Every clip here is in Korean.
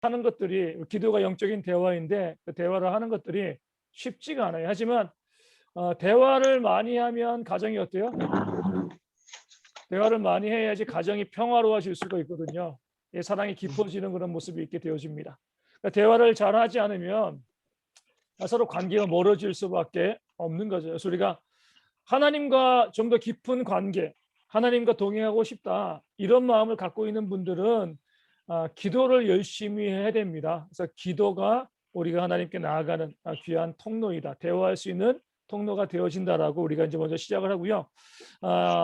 하는 것들이 기도가 영적인 대화인데 그 대화를 하는 것들이 쉽지가 않아요. 하지만 대화를 많이 하면 가정이 어때요? 대화를 많이 해야지 가정이 평화로워질 수가 있거든요. 사랑이 깊어지는 그런 모습이 있게 되어집니다. 그러니까 대화를 잘하지 않으면 서로 관계가 멀어질 수밖에 없는 거죠. 그래서 우리가 하나님과 좀 더 깊은 관계, 하나님과 동행하고 싶다 이런 마음을 갖고 있는 분들은 기도를 열심히 해야 됩니다. 그래서 기도가 우리가 하나님께 나아가는 귀한 통로이다. 대화할 수 있는 통로가 되어진다라고 우리가 이제 먼저 시작을 하고요.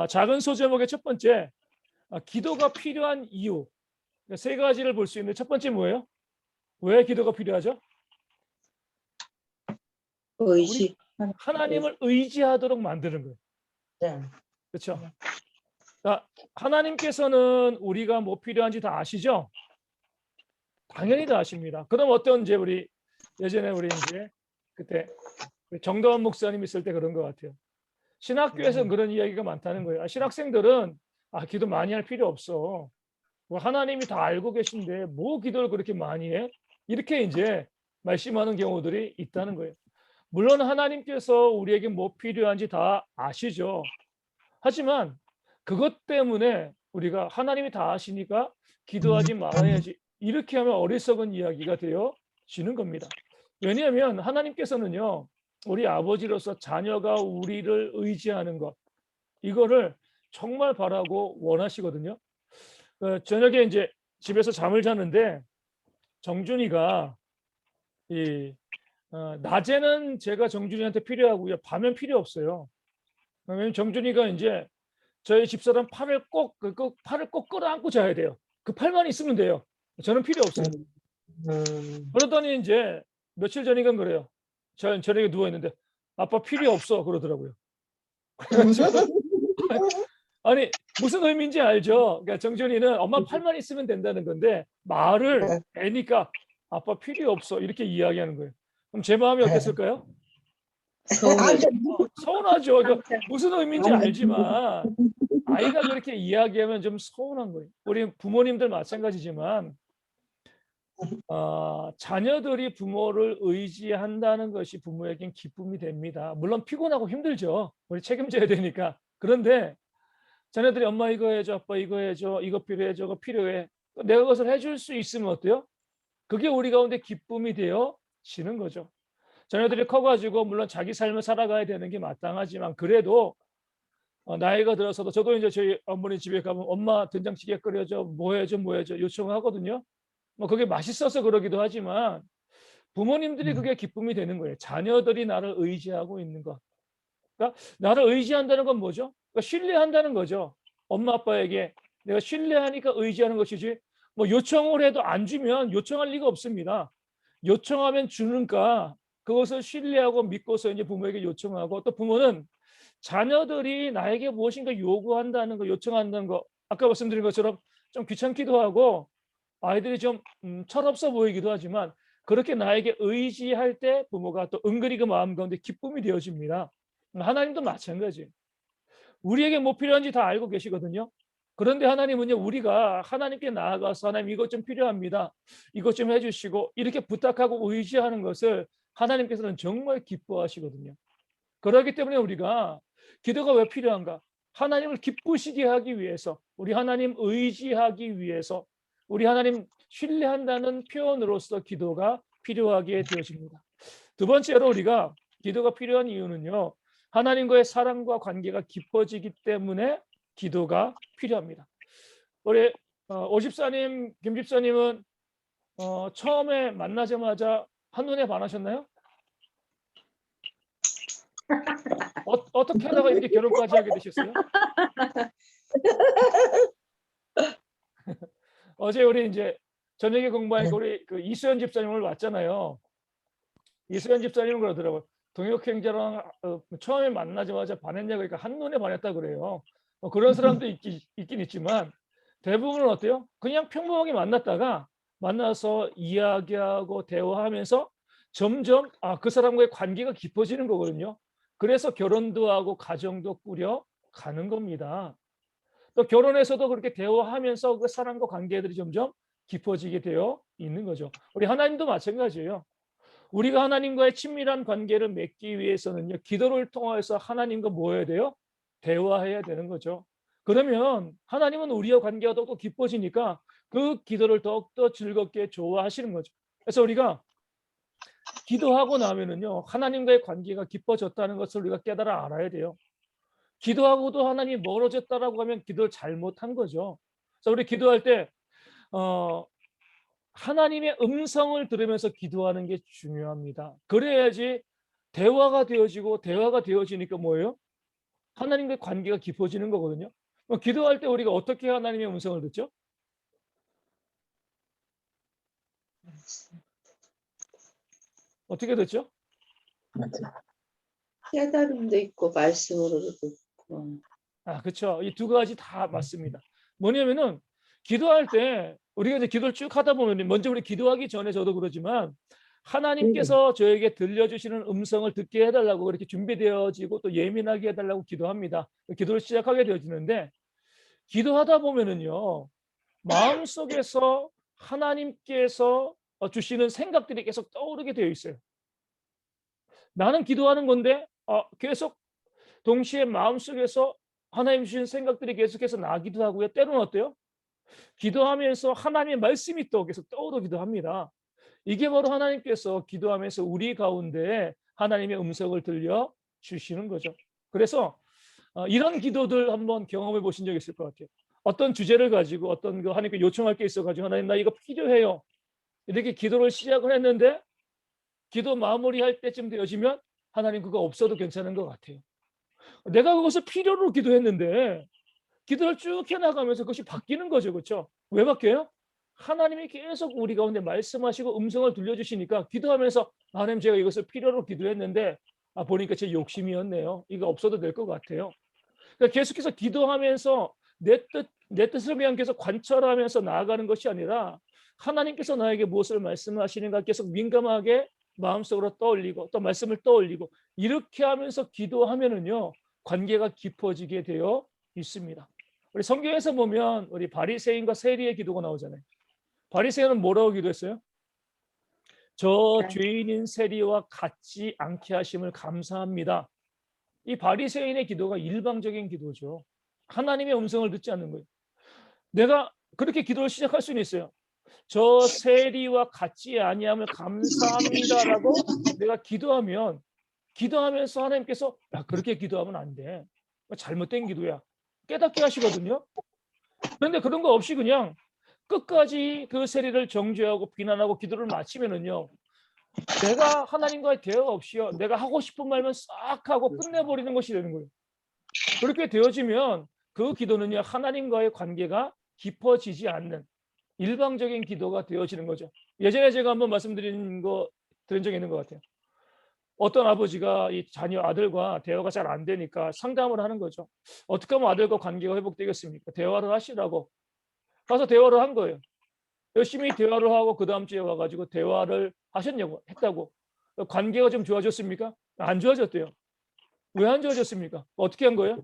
작은 소제목의 첫 번째, 기도가 필요한 이유. 세 가지를 볼 수 있는데 첫 번째 뭐예요? 왜 기도가 필요하죠? 우리 의식. 하나님을 의지하도록 만드는 거예요. 네. 그렇죠? 하나님께서는 우리가 뭐 필요한지 다 아시죠? 당연히 다 아십니다. 그럼 어떤 이제 우리 예전에 우리 이제 그때 정다원 목사님 있을 때 그런 것 같아요. 신학교에서 그런 이야기가 많다는 거예요. 신학생들은 기도 많이 할 필요 없어. 뭐 하나님이 다 알고 계신데 뭐 기도를 그렇게 많이 해? 이렇게 이제 말씀하는 경우들이 있다는 거예요. 물론 하나님께서 우리에게 뭐 필요한지 다 아시죠. 하지만 그것 때문에 우리가 하나님이 다 아시니까 기도하지 말아야지 이렇게 하면 어리석은 이야기가 되어지는 겁니다. 왜냐하면 하나님께서는요 우리 아버지로서 자녀가 우리를 의지하는 것 이거를 정말 바라고 원하시거든요. 저녁에 이제 집에서 잠을 자는데 정준이가 낮에는 제가 정준이한테 필요하고요 밤엔 필요 없어요. 왜냐면 정준이가 이제 저희 집사람 팔을 꼭 끌어안고 자야 돼요. 그 팔만 있으면 돼요. 저는 필요 없어요. 그러더니 이제 며칠 전인가 그래요. 저녁에 누워 있는데 아빠 필요 없어 그러더라고요. 아니 무슨 의미인지 알죠? 그러니까 정준이는 엄마 팔만 있으면 된다는 건데 말을 애니까 아빠 필요 없어 이렇게 이야기하는 거예요. 그럼 제 마음이 어땠을까요? 서운하죠. 무슨 의미인지 알지만 아이가 그렇게 이야기하면 좀 서운한 거예요. 우리 부모님들 마찬가지지만 자녀들이 부모를 의지한다는 것이 부모에겐 기쁨이 됩니다. 물론 피곤하고 힘들죠. 우리 책임져야 되니까. 그런데 자녀들이 엄마 이거 해줘, 아빠 이거 해줘, 이거 필요해, 저거 필요해. 내가 그것을 해줄 수 있으면 어때요? 그게 우리 가운데 기쁨이 되어지는 거죠. 자녀들이 커가지고 물론 자기 삶을 살아가야 되는 게 마땅하지만 그래도 나이가 들어서도 저도 이제 저희 어머니 집에 가면 엄마 된장찌개 끓여줘 뭐 해줘 뭐 해줘 요청하거든요. 뭐 그게 맛있어서 그러기도 하지만 부모님들이 그게 기쁨이 되는 거예요. 자녀들이 나를 의지하고 있는 것. 그러니까 나를 의지한다는 건 뭐죠? 그러니까 신뢰한다는 거죠. 엄마 아빠에게 내가 신뢰하니까 의지하는 것이지 뭐 요청을 해도 안 주면 요청할 리가 없습니다. 요청하면 주는가 그것을 신뢰하고 믿고서 이제 부모에게 요청하고 또 부모는 자녀들이 나에게 무엇인가 요구한다는 거 요청한다는 거 아까 말씀드린 것처럼 좀 귀찮기도 하고 아이들이 좀 철없어 보이기도 하지만 그렇게 나에게 의지할 때 부모가 또 은근히 그 마음 가운데 기쁨이 되어집니다. 하나님도 마찬가지. 우리에게 뭐 필요한지 다 알고 계시거든요. 그런데 하나님은요 우리가 하나님께 나아가서 하나님 이것 좀 필요합니다. 이것 좀 해주시고 이렇게 부탁하고 의지하는 것을 하나님께서는 정말 기뻐하시거든요. 그렇기 때문에 우리가 기도가 왜 필요한가? 하나님을 기쁘시게 하기 위해서 우리 하나님 의지하기 위해서 우리 하나님 신뢰한다는 표현으로서 기도가 필요하게 되어집니다. 두 번째로 우리가 기도가 필요한 이유는요. 하나님과의 사랑과 관계가 깊어지기 때문에 기도가 필요합니다. 우리 오집사님, 김집사님은 처음에 만나자마자 한눈에 반하셨나요? 어떻게 하다가 이렇게 결혼까지 하게 되셨어요? 어제 우리 이제 저녁에 공부하니까 우리 그 이수연 집사님을 왔잖아요. 이수연 집사님은 그러더라고요. 동역행자랑 처음에 만나자마자 반했냐 그러니까 한눈에 반했다 그래요. 그런 사람도 있긴 있지만 대부분은 어때요? 그냥 평범하게 만나서 이야기하고 대화하면서 점점 그 사람과의 관계가 깊어지는 거거든요. 그래서 결혼도 하고 가정도 꾸려 가는 겁니다. 또 결혼해서도 그렇게 대화하면서 그 사람과 관계들이 점점 깊어지게 되어 있는 거죠. 우리 하나님도 마찬가지예요. 우리가 하나님과의 친밀한 관계를 맺기 위해서는요, 기도를 통해서 하나님과 뭐 해야 돼요? 대화해야 되는 거죠. 그러면 하나님은 우리와 관계가 더욱더 깊어지니까 그 기도를 더욱더 즐겁게 좋아하시는 거죠. 그래서 우리가 기도하고 나면은요, 하나님과의 관계가 깊어졌다는 것을 우리가 깨달아 알아야 돼요. 기도하고도 하나님이 멀어졌다라고 하면 기도를 잘못한 거죠. 그래서 우리 기도할 때 하나님의 음성을 들으면서 기도하는 게 중요합니다. 그래야지 대화가 되어지고, 대화가 되어지니까 뭐예요? 하나님과의 관계가 깊어지는 거거든요. 기도할 때 우리가 어떻게 하나님의 음성을 듣죠? 어떻게 듣죠? 깨달음도 있고 말씀으로도 듣고. 그렇죠. 이 두 가지 다 맞습니다. 뭐냐면은 기도할 때 우리가 이제 기도를 쭉 하다 보면, 먼저 우리 기도하기 전에 저도 그러지만 하나님께서 저에게 들려주시는 음성을 듣게 해달라고 그렇게 준비되어지고 또 예민하게 해달라고 기도합니다. 기도를 시작하게 되어지는데, 기도하다 보면은요, 마음속에서 하나님께서 주시는 생각들이 계속 떠오르게 되어 있어요. 나는 기도하는 건데 계속 동시에 마음속에서 하나님 주신 생각들이 계속해서 나기도 하고요. 때로는 어때요? 기도하면서 하나님의 말씀이 또 계속 떠오르기도 합니다. 이게 바로 하나님께서 기도하면서 우리 가운데 하나님의 음성을 들려 주시는 거죠. 그래서 이런 기도들 한번 경험해 보신 적 있을 것 같아요. 어떤 주제를 가지고 어떤 거 하나님께 요청할 게 있어가지고, 하나님 나 이거 필요해요, 이렇게 기도를 시작을 했는데, 기도 마무리할 때쯤 되어지면 하나님 그거 없어도 괜찮은 것 같아요. 내가 그것을 필요로 기도했는데 기도를 쭉 해나가면서 그것이 바뀌는 거죠. 그렇죠? 왜 바뀌어요? 하나님이 계속 우리 가운데 말씀하시고 음성을 들려주시니까 기도하면서, 하나님 제가 이것을 필요로 기도했는데 보니까 제 욕심이었네요, 이거 없어도 될 것 같아요. 그러니까 계속해서 기도하면서 내 뜻을 그냥 계속 관찰하면서 나아가는 것이 아니라, 하나님께서 나에게 무엇을 말씀하시는가 계속 민감하게 마음속으로 떠올리고 또 말씀을 떠올리고, 이렇게 하면서 기도하면은요, 관계가 깊어지게 되어 있습니다. 우리 성경에서 보면 우리 바리새인과 세리의 기도가 나오잖아요. 바리새인은 뭐라고 기도했어요? 저 죄인인 세리와 같지 않게 하심을 감사합니다. 이 바리새인의 기도가 일방적인 기도죠. 하나님의 음성을 듣지 않는 거예요. 내가 그렇게 기도를 시작할 수는 있어요. 저 세리와 같지 아니함을 감사합니다라고 내가 기도하면서 하나님께서 그렇게 기도하면 안 돼, 잘못된 기도야, 깨닫게 하시거든요. 그런데 그런 거 없이 그냥 끝까지 그 세리를 정죄하고 비난하고 기도를 마치면은요, 내가 하나님과의 대화가 없이요, 내가 하고 싶은 말만 싹 하고 끝내버리는 것이 되는 거예요. 그렇게 되어지면 그 기도는요, 하나님과의 관계가 깊어지지 않는 일방적인 기도가 되어지는 거죠. 예전에 제가 한번 말씀드린 적이 있는 것 같아요. 어떤 아버지가 이 자녀 아들과 대화가 잘 안 되니까 상담을 하는 거죠. 어떻게 하면 아들과 관계가 회복되겠습니까? 대화를 하시라고 가서 대화를 한 거예요. 열심히 대화를 하고 그 다음 주에 와가지고 대화를 했다고. 관계가 좀 좋아졌습니까? 안 좋아졌대요. 왜 안 좋아졌습니까? 어떻게 한 거예요?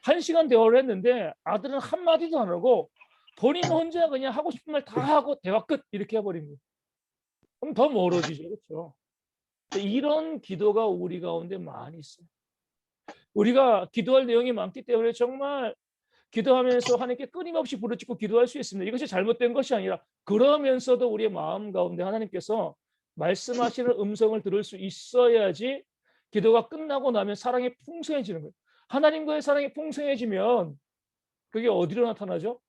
1시간 대화를 했는데 아들은 한마디도 안 하고 본인 혼자 그냥 하고 싶은 말 다 하고 대화 끝, 이렇게 해버린 거예요. 그럼 더 멀어지죠. 그렇죠? 이런 기도가 우리 가운데 많이 있어요. 우리가 기도할 내용이 많기 때문에 정말 기도하면서 하나님께 끊임없이 부르짖고 기도할 수 있습니다. 이것이 잘못된 것이 아니라, 그러면서도 우리의 마음 가운데 하나님께서 말씀하시는 음성을 들을 수 있어야지 기도가 끝나고 나면 사랑이 풍성해지는 거예요. 하나님과의 사랑이 풍성해지면 그게 어디로 나타나죠?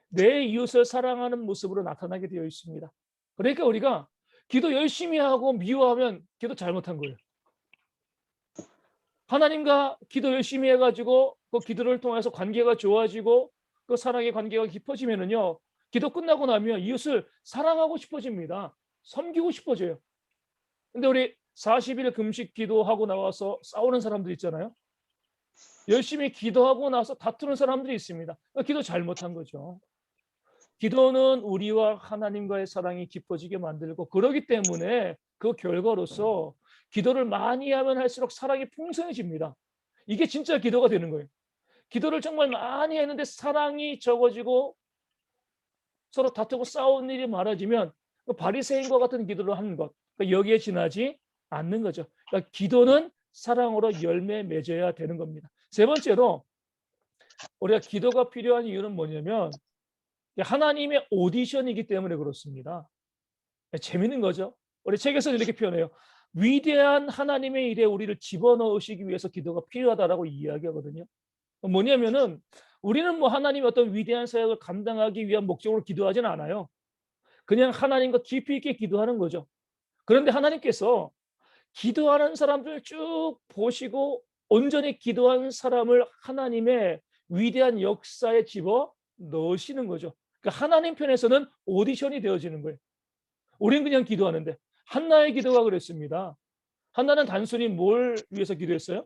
내 이웃을 사랑하는 모습으로 나타나게 되어 있습니다. 그러니까 우리가 기도 열심히 하고 미워하면 기도 잘못한 거예요. 하나님과 기도 열심히 해가지고 그 기도를 통해서 관계가 좋아지고 그 사랑의 관계가 깊어지면은요, 기도 끝나고 나면 이웃을 사랑하고 싶어집니다. 섬기고 싶어져요. 근데 우리 40일 금식 기도하고 나와서 싸우는 사람들 있잖아요. 열심히 기도하고 나서 다투는 사람들이 있습니다. 기도 잘못한 거죠. 기도는 우리와 하나님과의 사랑이 깊어지게 만들고, 그러기 때문에 그 결과로서 기도를 많이 하면 할수록 사랑이 풍성해집니다. 이게 진짜 기도가 되는 거예요. 기도를 정말 많이 했는데 사랑이 적어지고 서로 다투고 싸우는 일이 많아지면 그 바리새인과 같은 기도를 하는 것, 그러니까 여기에 지나지 않는 거죠. 그러니까 기도는 사랑으로 열매 맺어야 되는 겁니다. 세 번째로 우리가 기도가 필요한 이유는 뭐냐면 하나님의 오디션이기 때문에 그렇습니다. 재밌는 거죠. 우리 책에서 이렇게 표현해요. 위대한 하나님의 일에 우리를 집어넣으시기 위해서 기도가 필요하다라고 이야기하거든요. 뭐냐면은 우리는 뭐 하나님의 어떤 위대한 사역을 감당하기 위한 목적으로 기도하지는 않아요. 그냥 하나님과 깊이 있게 기도하는 거죠. 그런데 하나님께서 기도하는 사람들 쭉 보시고 온전히 기도한 사람을 하나님의 위대한 역사에 집어 넣으시는 거죠. 그러니까 하나님 편에서는 오디션이 되어지는 거예요. 우리는 그냥 기도하는데 한나의 기도가 그랬습니다. 한나는 단순히 뭘 위해서 기도했어요?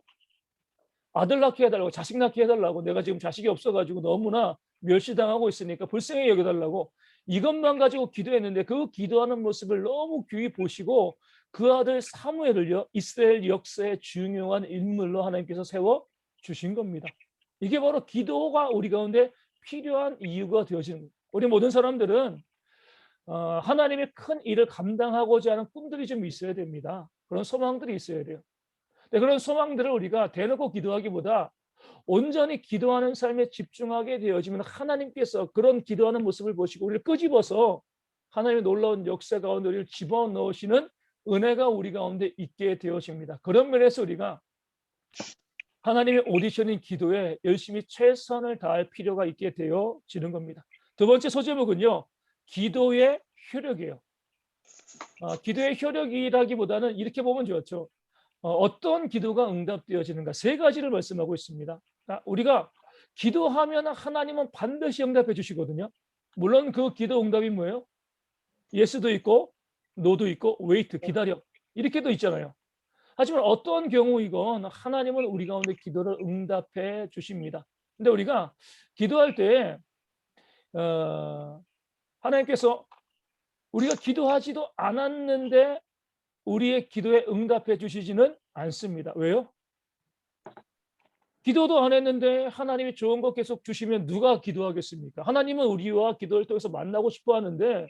아들 낳게 해달라고, 자식 낳게 해달라고, 내가 지금 자식이 없어가지고 너무나 멸시당하고 있으니까 불쌍히 여겨달라고, 이것만 가지고 기도했는데 그 기도하는 모습을 너무 귀히 보시고 그 아들 사무엘을요, 이스라엘 역사의 중요한 인물로 하나님께서 세워 주신 겁니다. 이게 바로 기도가 우리 가운데 필요한 이유가 되어지는 거예요. 우리 모든 사람들은 하나님의 큰 일을 감당하고자 하는 꿈들이 좀 있어야 됩니다. 그런 소망들이 있어야 돼요. 그런 소망들을 우리가 대놓고 기도하기보다 온전히 기도하는 삶에 집중하게 되어지면 하나님께서 그런 기도하는 모습을 보시고 우리를 끄집어서 하나님의 놀라운 역사 가운데 우리를 집어넣으시는 은혜가 우리 가운데 있게 되어집니다. 그런 면에서 우리가 하나님의 오디션인 기도에 열심히 최선을 다할 필요가 있게 되어지는 겁니다. 두 번째 소제목은요, 기도의 효력이에요. 기도의 효력이라기보다는 이렇게 보면 좋죠. 어떤 기도가 응답되어지는가, 세 가지를 말씀하고 있습니다. 우리가 기도하면 하나님은 반드시 응답해 주시거든요. 물론 그 기도 응답이 뭐예요? 예스도 있고 노도 있고 웨이트, 기다려, 이렇게도 있잖아요. 하지만 어떤 경우이건 하나님은 우리 가운데 기도를 응답해 주십니다. 근데 우리가 기도할 때 하나님께서 우리가 기도하지도 않았는데 우리의 기도에 응답해 주시지는 않습니다. 왜요? 기도도 안 했는데 하나님이 좋은 거 계속 주시면 누가 기도하겠습니까? 하나님은 우리와 기도를 통해서 만나고 싶어 하는데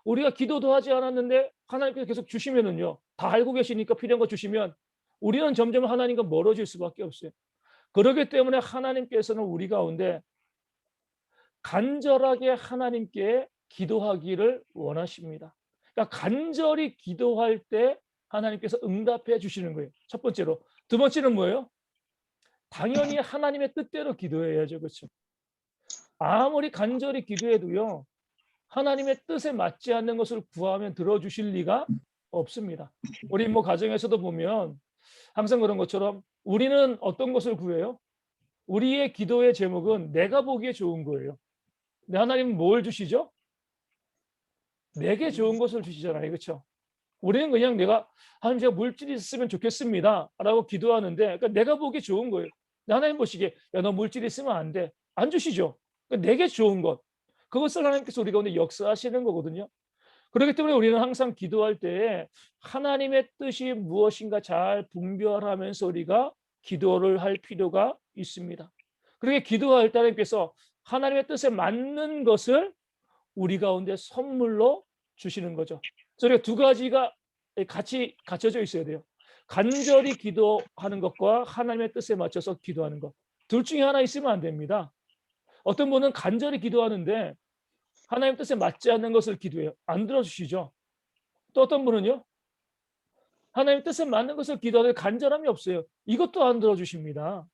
우리가 기도도 하지 않았는데 하나님께서 계속 주시면은요, 다 알고 계시니까 필요한 거 주시면 우리는 점점 하나님과 멀어질 수밖에 없어요. 그렇기 때문에 하나님께서는 우리 가운데 간절하게 하나님께 기도하기를 원하십니다. 그러니까 간절히 기도할 때 하나님께서 응답해 주시는 거예요. 첫 번째로. 두 번째는 뭐예요? 당연히 하나님의 뜻대로 기도해야죠. 그렇죠? 아무리 간절히 기도해도요, 하나님의 뜻에 맞지 않는 것을 구하면 들어주실 리가 없습니다. 우리 뭐 가정에서도 보면 항상 그런 것처럼 우리는 어떤 것을 구해요? 우리의 기도의 제목은 내가 보기에 좋은 거예요. 근데 하나님은 뭘 주시죠? 내게 좋은 것을 주시잖아요. 그렇죠? 우리는 그냥 내가 하나님 제가 물질이 있으면 좋겠습니다 라고 기도하는데, 그러니까 내가 보기에 좋은 거예요. 하나님 보시기에 야, 너 물질이 있으면 안 돼. 안 주시죠. 그러니까 내게 좋은 것, 그것을 하나님께서 우리 가운데 역사하시는 거거든요. 그렇기 때문에 우리는 항상 기도할 때 하나님의 뜻이 무엇인가 잘 분별하면서 우리가 기도를 할 필요가 있습니다. 그렇게 기도할 때 하나님께서 하나님의 뜻에 맞는 것을 우리 가운데 선물로 주시는 거죠. 그래서 두 가지가 같이 갖춰져 있어야 돼요. 간절히 기도하는 것과 하나님의 뜻에 맞춰서 기도하는 것. 둘 중에 하나 있으면 안 됩니다. 어떤 분은 간절히 기도하는데 하나님 뜻에 맞지 않는 것을 기도해요. 안 들어주시죠. 또 어떤 분은요, 하나님 뜻에 맞는 것을 기도하는데 간절함이 없어요. 이것도 안 들어주십니다.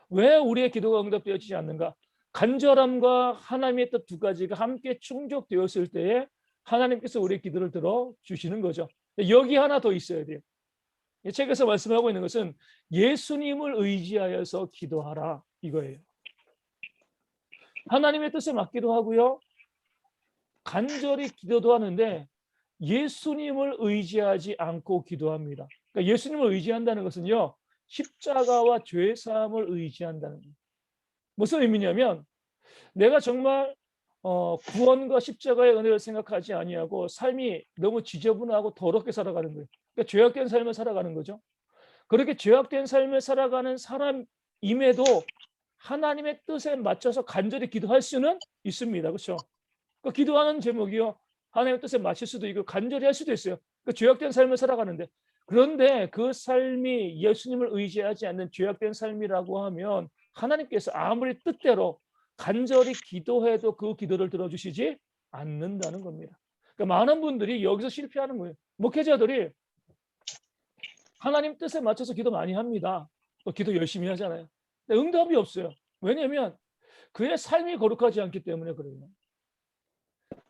왜 우리의 기도가 응답되어지지 않는가? 간절함과 하나님의 뜻 두 가지가 함께 충족되었을 때에 하나님께서 우리의 기도를 들어주시는 거죠. 여기 하나 더 있어야 돼요. 이 책에서 말씀하고 있는 것은 예수님을 의지하여서 기도하라, 이거예요. 하나님의 뜻에 맞기도 하고요, 간절히 기도도 하는데 예수님을 의지하지 않고 기도합니다. 그러니까 예수님을 의지한다는 것은요, 십자가와 죄 사함을 의지한다는 거예요. 무슨 의미냐면 내가 정말 구원과 십자가의 은혜를 생각하지 아니하고 삶이 너무 지저분하고 더럽게 살아가는 거예요. 그러니까 죄악된 삶을 살아가는 거죠. 그렇게 죄악된 삶을 살아가는 사람임에도 하나님의 뜻에 맞춰서 간절히 기도할 수는 있습니다. 그렇죠? 그 기도하는 제목이요. 하나님의 뜻에 맞출 수도 있고 간절히 할 수도 있어요. 그 죄악된 삶을 살아가는데, 그런데 그 삶이 예수님을 의지하지 않는 죄악된 삶이라고 하면 하나님께서 아무리 뜻대로 간절히 기도해도 그 기도를 들어주시지 않는다는 겁니다. 그러니까 많은 분들이 여기서 실패하는 거예요. 목회자들이 하나님 뜻에 맞춰서 기도 많이 합니다. 또 기도 열심히 하잖아요. 근데 응답이 없어요. 왜냐하면 그의 삶이 거룩하지 않기 때문에 그래요.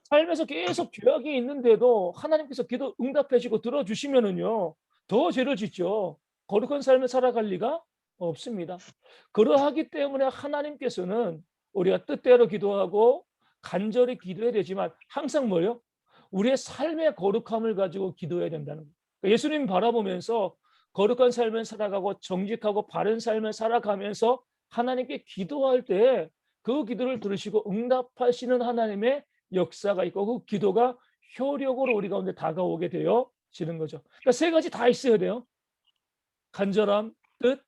삶에서 계속 죄악이 있는데도 하나님께서 기도 응답하시고 들어주시면은요, 더 죄를 짓죠. 거룩한 삶을 살아갈 리가 없습니다. 그러하기 때문에 하나님께서는 우리가 뜻대로 기도하고 간절히 기도해야 되지만 항상 뭐예요? 우리의 삶의 거룩함을 가지고 기도해야 된다는 거예요. 그러니까 예수님 바라보면서 거룩한 삶을 살아가고 정직하고 바른 삶을 살아가면서 하나님께 기도할 때 그 기도를 들으시고 응답하시는 하나님의 역사가 있고 그 기도가 효력으로 우리 가운데 다가오게 되어지는 거죠. 그러니까 세 가지 다 있어야 돼요. 간절함, 뜻,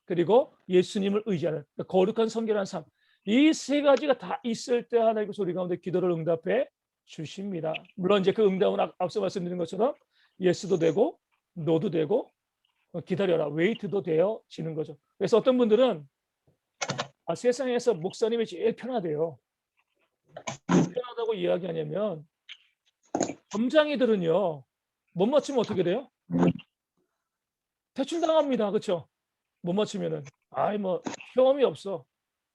그리고 예수님을 의지하는 그러니까 거룩한 성결한 삶. 이 세 가지가 다 있을 때 하나님께서 우리 가운데 기도를 응답해 주십니다. 물론 이제 그 응답은 앞서 말씀드린 것처럼 예스도 되고 노도 되고 기다려라 웨이트도 되어지는 거죠. 그래서 어떤 분들은 세상에서 목사님이 제일 편하대요. 편하다고 이야기하냐면 점장이들은요 못 맞추면 어떻게 돼요? 퇴출당합니다. 그렇죠? 못 맞추면은 아이 뭐 경험이 없어.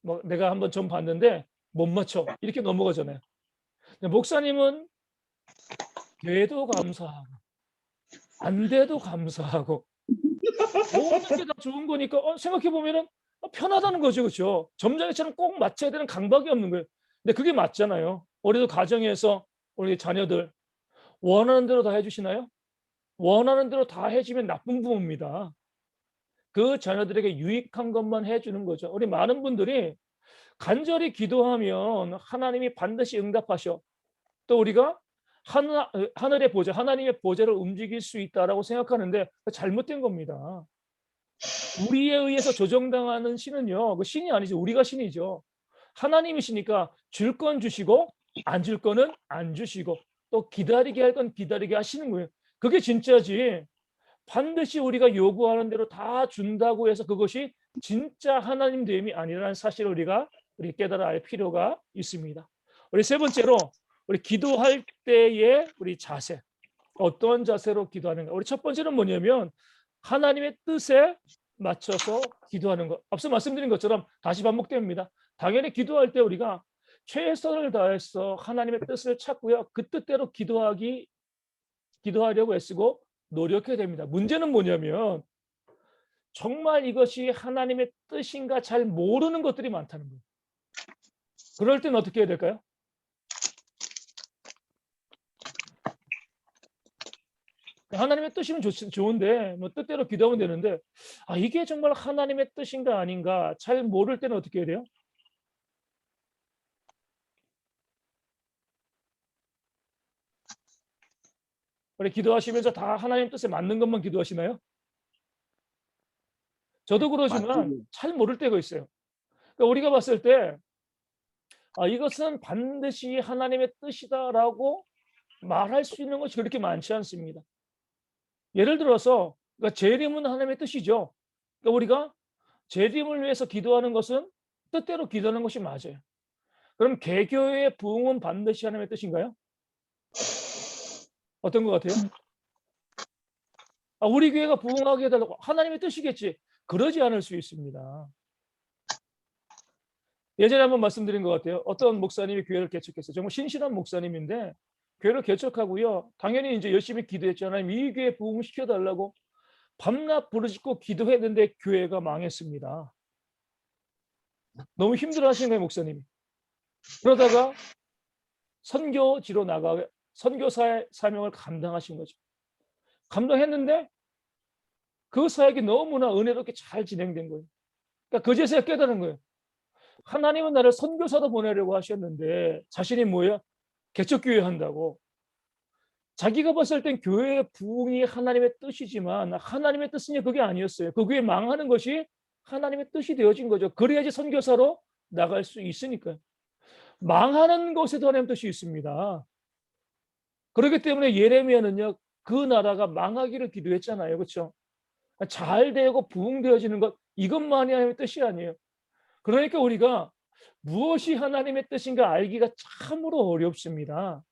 뭐 내가 한번 점 봤는데 못 맞춰. 이렇게 넘어가잖아요. 목사님은 돼도 감사하고 안 돼도 감사하고 모든 게 다 좋은 거니까 생각해 보면은 편하다는 거죠. 그렇죠? 점장이처럼 꼭 맞춰야 되는 강박이 없는 거예요. 근데 그게 맞잖아요. 우리도 가정에서 우리 자녀들 원하는 대로 다 해주시나요? 원하는 대로 다 해주면 나쁜 부모입니다. 그 자녀들에게 유익한 것만 해주는 거죠. 우리 많은 분들이 간절히 기도하면 하나님이 반드시 응답하셔. 또 우리가 하늘의 보좌, 하나님의 보좌를 움직일 수 있다라고 생각하는데 잘못된 겁니다. 우리에 의해서 조정당하는 신은요, 그 신이 아니죠. 우리가 신이죠. 하나님이시니까 줄 건 주시고 안 줄 거는 안 주시고 또 기다리게 할 건 기다리게 하시는 거예요. 그게 진짜지. 반드시 우리가 요구하는 대로 다 준다고 해서 그것이 진짜 하나님 됨이 아니라는 사실을 우리 깨달아야 할 필요가 있습니다. 우리 세 번째로 우리 기도할 때의 우리 자세. 어떤 자세로 기도하는가? 우리 첫 번째는 뭐냐면 하나님의 뜻에 맞춰서 기도하는 것. 앞서 말씀드린 것처럼 다시 반복됩니다. 당연히 기도할 때 우리가 최선을 다해서 하나님의 뜻을 찾고요. 그 뜻대로 기도하려고 애쓰고 노력해야 됩니다. 문제는 뭐냐면 정말 이것이 하나님의 뜻인가 잘 모르는 것들이 많다는 거예요. 그럴 때는 어떻게 해야 될까요? 하나님의 뜻이면 좋은데 뭐 뜻대로 기도하면 되는데 이게 정말 하나님의 뜻인가 아닌가 잘 모를 때는 어떻게 해야 돼요? 우리 기도하시면서 다 하나님 뜻에 맞는 것만 기도하시나요? 저도 그러지만 잘 모를 때가 있어요. 그러니까 우리가 봤을 때 이것은 반드시 하나님의 뜻이다라고 말할 수 있는 것이 그렇게 많지 않습니다. 예를 들어서 그러니까 재림은 하나님의 뜻이죠. 그러니까 우리가 재림을 위해서 기도하는 것은 뜻대로 기도하는 것이 맞아요. 그럼 개교의 부흥은 반드시 하나님의 뜻인가요? 어떤 것 같아요? 우리 교회가 부흥하게 해달라고 하나님의 뜻이겠지. 그러지 않을 수 있습니다. 예전에 한번 말씀드린 것 같아요. 어떤 목사님이 교회를 개척했어요. 정말 신실한 목사님인데 교회를 개척하고요. 당연히 이제 열심히 기도했잖아요. 이 교회 부흥시켜달라고 밤낮 부르짖고 기도했는데 교회가 망했습니다. 너무 힘들어하시는 거예요, 목사님이. 그러다가 선교지로 나가 선교사의 사명을 감당하신 거죠. 감당했는데 그 사역이 너무나 은혜롭게 잘 진행된 거예요. 그러니까 그제서야 깨달은 거예요. 하나님은 나를 선교사로 보내려고 하셨는데 자신이 뭐예요? 개척교회 한다고. 자기가 봤을 땐 교회의 부흥이 하나님의 뜻이지만 하나님의 뜻은 그게 아니었어요. 그 교회 망하는 것이 하나님의 뜻이 되어진 거죠. 그래야지 선교사로 나갈 수 있으니까요. 망하는 것에도 하나님 뜻이 있습니다. 그렇기 때문에 예레미야는요, 그 나라가 망하기를 기도했잖아요. 그렇죠? 잘 되고 부흥되어지는 것, 이것만이 하나님의 뜻이 아니에요. 그러니까 우리가 무엇이 하나님의 뜻인가 알기가 참으로 어렵습니다.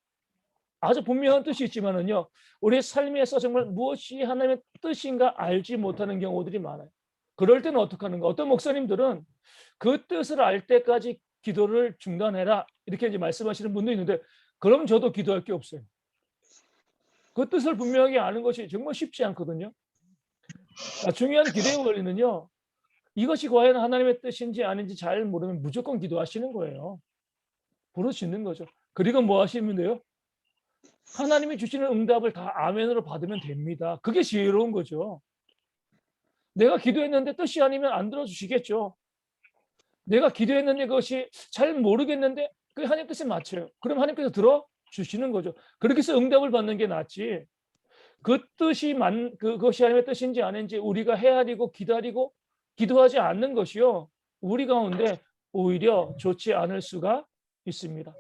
아주 분명한 뜻이 있지만은요, 우리의 삶에서 정말 무엇이 하나님의 뜻인가 알지 못하는 경우들이 많아요. 그럴 때는 어떻게 하는가? 어떤 목사님들은 그 뜻을 알 때까지 기도를 중단해라, 이렇게 이제 말씀하시는 분도 있는데, 그럼 저도 기도할 게 없어요. 그 뜻을 분명하게 아는 것이 정말 쉽지 않거든요. 중요한 기도의 원리는요, 이것이 과연 하나님의 뜻인지 아닌지 잘 모르면 무조건 기도하시는 거예요. 부르짖는 거죠. 그리고 뭐 하시면 돼요? 하나님이 주시는 응답을 다 아멘으로 받으면 됩니다. 그게 지혜로운 거죠. 내가 기도했는데 뜻이 아니면 안 들어주시겠죠. 내가 기도했는데 그것이 잘 모르겠는데 그게 하나님 뜻에 맞춰요. 그럼 하나님께서 들어주시는 거죠. 그렇게 해서 응답을 받는 게 낫지. 그 뜻이 그것이 하나님의 뜻인지 아닌지 우리가 헤아리고 기다리고 기도하지 않는 것이요, 우리 가운데 오히려 좋지 않을 수가 있습니다.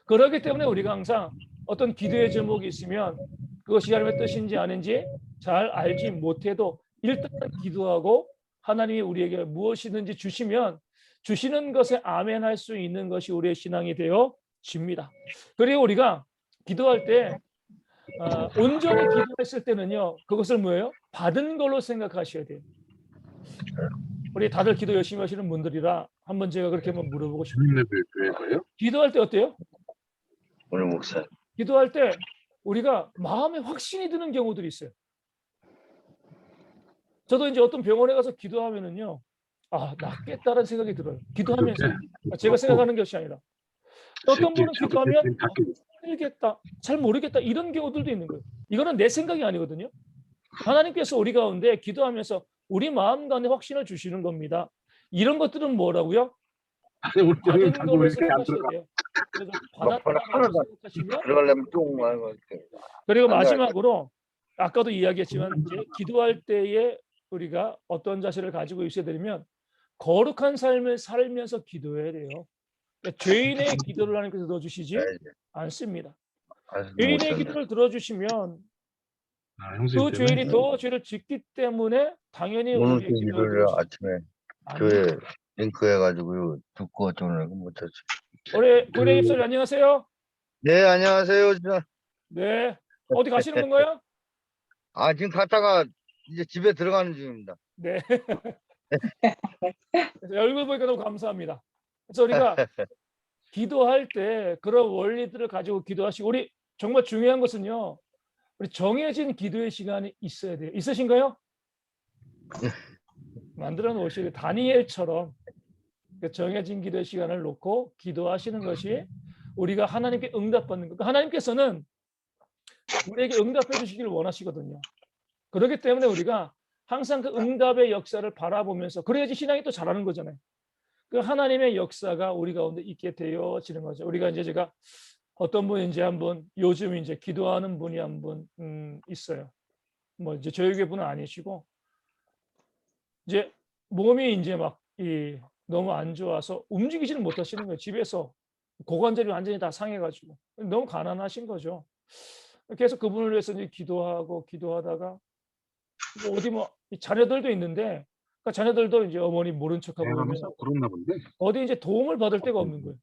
그렇기 때문에 우리가 항상 어떤 기도의 제목이 있으면 그것이 하나님의 뜻인지 아닌지 잘 알지 못해도 일단 기도하고 하나님이 우리에게 무엇이든지 주시면 주시는 것에 아멘할 수 있는 것이 우리의 신앙이 되어집니다. 그리고 우리가 기도할 때 온전히 기도했을 때는요, 그것을 뭐예요? 받은 걸로 생각하셔야 돼요. 우리 다들 기도 열심히 하시는 분들이라 한번 제가 그렇게 한번 물어보고 싶어요. 기도할 때 어때요? 오늘 목사. 기도할 때 우리가 마음에 확신이 드는 경우들이 있어요. 저도 이제 어떤 병원에 가서 기도하면은요, 낫겠다라는 생각이 들어요. 기도하면서. 제가 생각하는 것이 아니라. 어떤 분은 기도하면 힘들겠다, 잘 모르겠다, 이런 경우들도 있는 거예요. 이거는 내 생각이 아니거든요. 하나님께서 우리 가운데 기도하면서 우리 마음 가운데 확신을 주시는 겁니다. 이런 것들은 뭐라고요? 받은 걸로 생각하셔야 돼요. 그래서 받았다라고 생각하시면. 들어가려면 똥 말고. 그리고 마지막으로 아까도 이야기했지만 이제 기도할 때에 우리가 어떤 자세를 가지고 있어야 되냐면 거룩한 삶을 살면서 기도해야 돼요. 그러니까 죄인의 기도를 하나님께서 들어주시지 않습니다. 죄인의 기도를 들어주시면 그 죄인이 더 죄를 짓기 때문에 당연히 오늘 우리의 기도를 일요일 들어주시죠. 아침에 교회 링크 해가지고 듣고 저는 못 쳤지. 우리 구례 입사님 안녕하세요. 네, 안녕하세요. 진짜. 네. 어디 가시는 건가요? 지금 갔다가 이제 집에 들어가는 중입니다. 네. 그래서 얼굴 보니까 너무 감사합니다. 그래서 우리가 기도할 때 그런 원리들을 가지고 기도하시고, 우리 정말 중요한 것은요, 우리 정해진 기도의 시간이 있어야 돼요. 있으신가요? 만들어 놓으시고 다니엘처럼 그 정해진 기도의 시간을 놓고 기도하시는 것이 우리가 하나님께 응답받는 것. 하나님께서는 우리에게 응답해 주시기를 원하시거든요. 그렇기 때문에 우리가 항상 그 응답의 역사를 바라보면서, 그래야지 신앙이 또 잘하는 거잖아요. 그 하나님의 역사가 우리 가운데 있게 되어지는 거죠. 우리가 이제 제가 어떤 분이 이제 한번 요즘 이제 기도하는 분이 한 분 있어요. 뭐 이제 저희 교회 분은 아니시고, 이제 몸이 이제 막 너무 안 좋아서 움직이지는 못하시는 거예요. 집에서 고관절이 완전히 다 상해가지고 너무 가난하신 거죠. 계속 그분을 위해서 이제 기도하다가 어디 뭐 자녀들도 있는데, 그러니까 자녀들도 이제 어머니 모른 척하고 그러면 그런가 본데. 어디 이제 도움을 받을 데가 없는 거예요.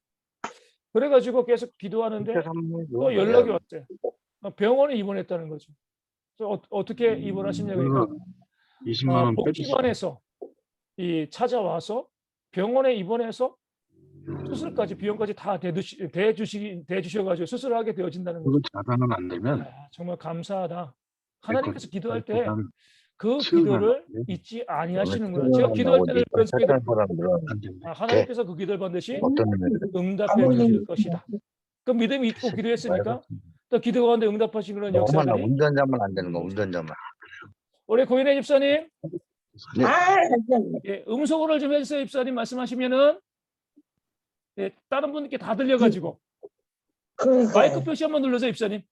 그래가지고 계속 기도하는데 또 연락이 왔어요. 병원에 입원했다는 거죠. 그래서 어떻게 입원하시냐 그러니까 20만 원 빼주세요. 복지관에서 찾아와서 병원에 입원해서 수술까지 비용까지 다 대주셔가지고 수술을 하게 되어진다는 거죠. 그거 자산은 안 되면 정말 감사하다. 하나님께서 기도할 때 자산 그 치유는 기도를 안 돼요. 잊지 아니하시는 거예요. 제가 기도할 때는 그런 생각이 착한 듭니다. 사람들은 안 된다. 하나님께서 그 기도를 반드시 어떤 의미로 응답해 주실 것이다. 그 믿음이 있고 기도했으니까 또 기도 가운데 응답하신 그런 너만 역사들이. 운전자만 안 되는 거, 운전자만. 우리 고인혜 집사님, 네. 예, 음소거를 좀 해주세요. 집사님 말씀하시면은 다른 분께 다 들려가지고. 마이크 표시 한번 눌러주세요. 집사님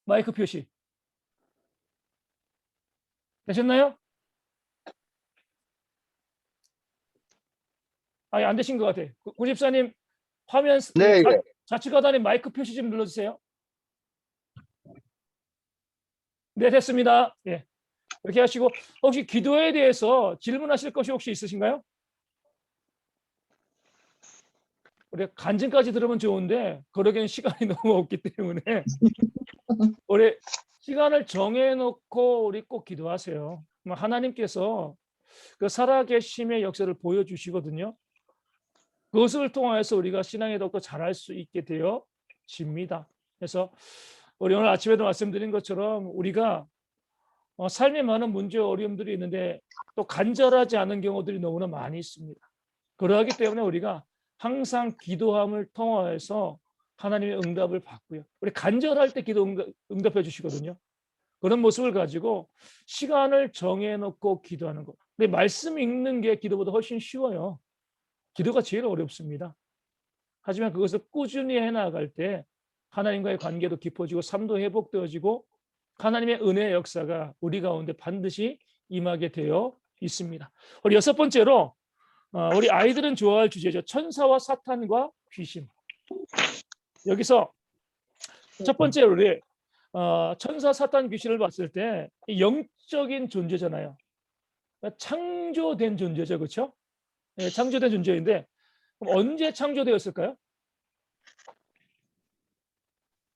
마이크 표시 되셨나요? 안 되신 것 같아요. 구 집사님 화면 네, 예. 좌측 하단에 마이크 표시 좀 눌러주세요. 네, 됐습니다. 예. 이렇게 하시고 혹시 기도에 대해서 질문하실 것이 혹시 있으신가요? 우리 간증까지 들으면 좋은데 그러기엔 시간이 너무 없기 때문에 우리 시간을 정해놓고 우리 꼭 기도하세요. 하나님께서 그 살아계심의 역사를 보여주시거든요. 그것을 통해서 우리가 신앙에 더욱더 잘할 수 있게 되어집니다. 그래서 우리 오늘 아침에도 말씀드린 것처럼 우리가 삶에 많은 문제와 어려움들이 있는데 또 간절하지 않은 경우들이 너무나 많이 있습니다. 그러하기 때문에 우리가 항상 기도함을 통해서 하나님의 응답을 받고요. 우리 간절할 때 기도 응답해 주시거든요. 그런 모습을 가지고 시간을 정해놓고 기도하는 것. 근데 말씀 읽는 게 기도보다 훨씬 쉬워요. 기도가 제일 어렵습니다. 하지만 그것을 꾸준히 해나갈 때 하나님과의 관계도 깊어지고 삶도 회복되어지고 하나님의 은혜의 역사가 우리 가운데 반드시 임하게 되어 있습니다. 우리 여섯 번째로 우리 아이들은 좋아할 주제죠. 천사와 사탄과 귀신. 여기서 첫 번째로 우리 천사, 사탄, 귀신을 봤을 때 영적인 존재잖아요. 그러니까 창조된 존재죠, 그렇죠? 네, 창조된 존재인데 그럼 언제 창조되었을까요?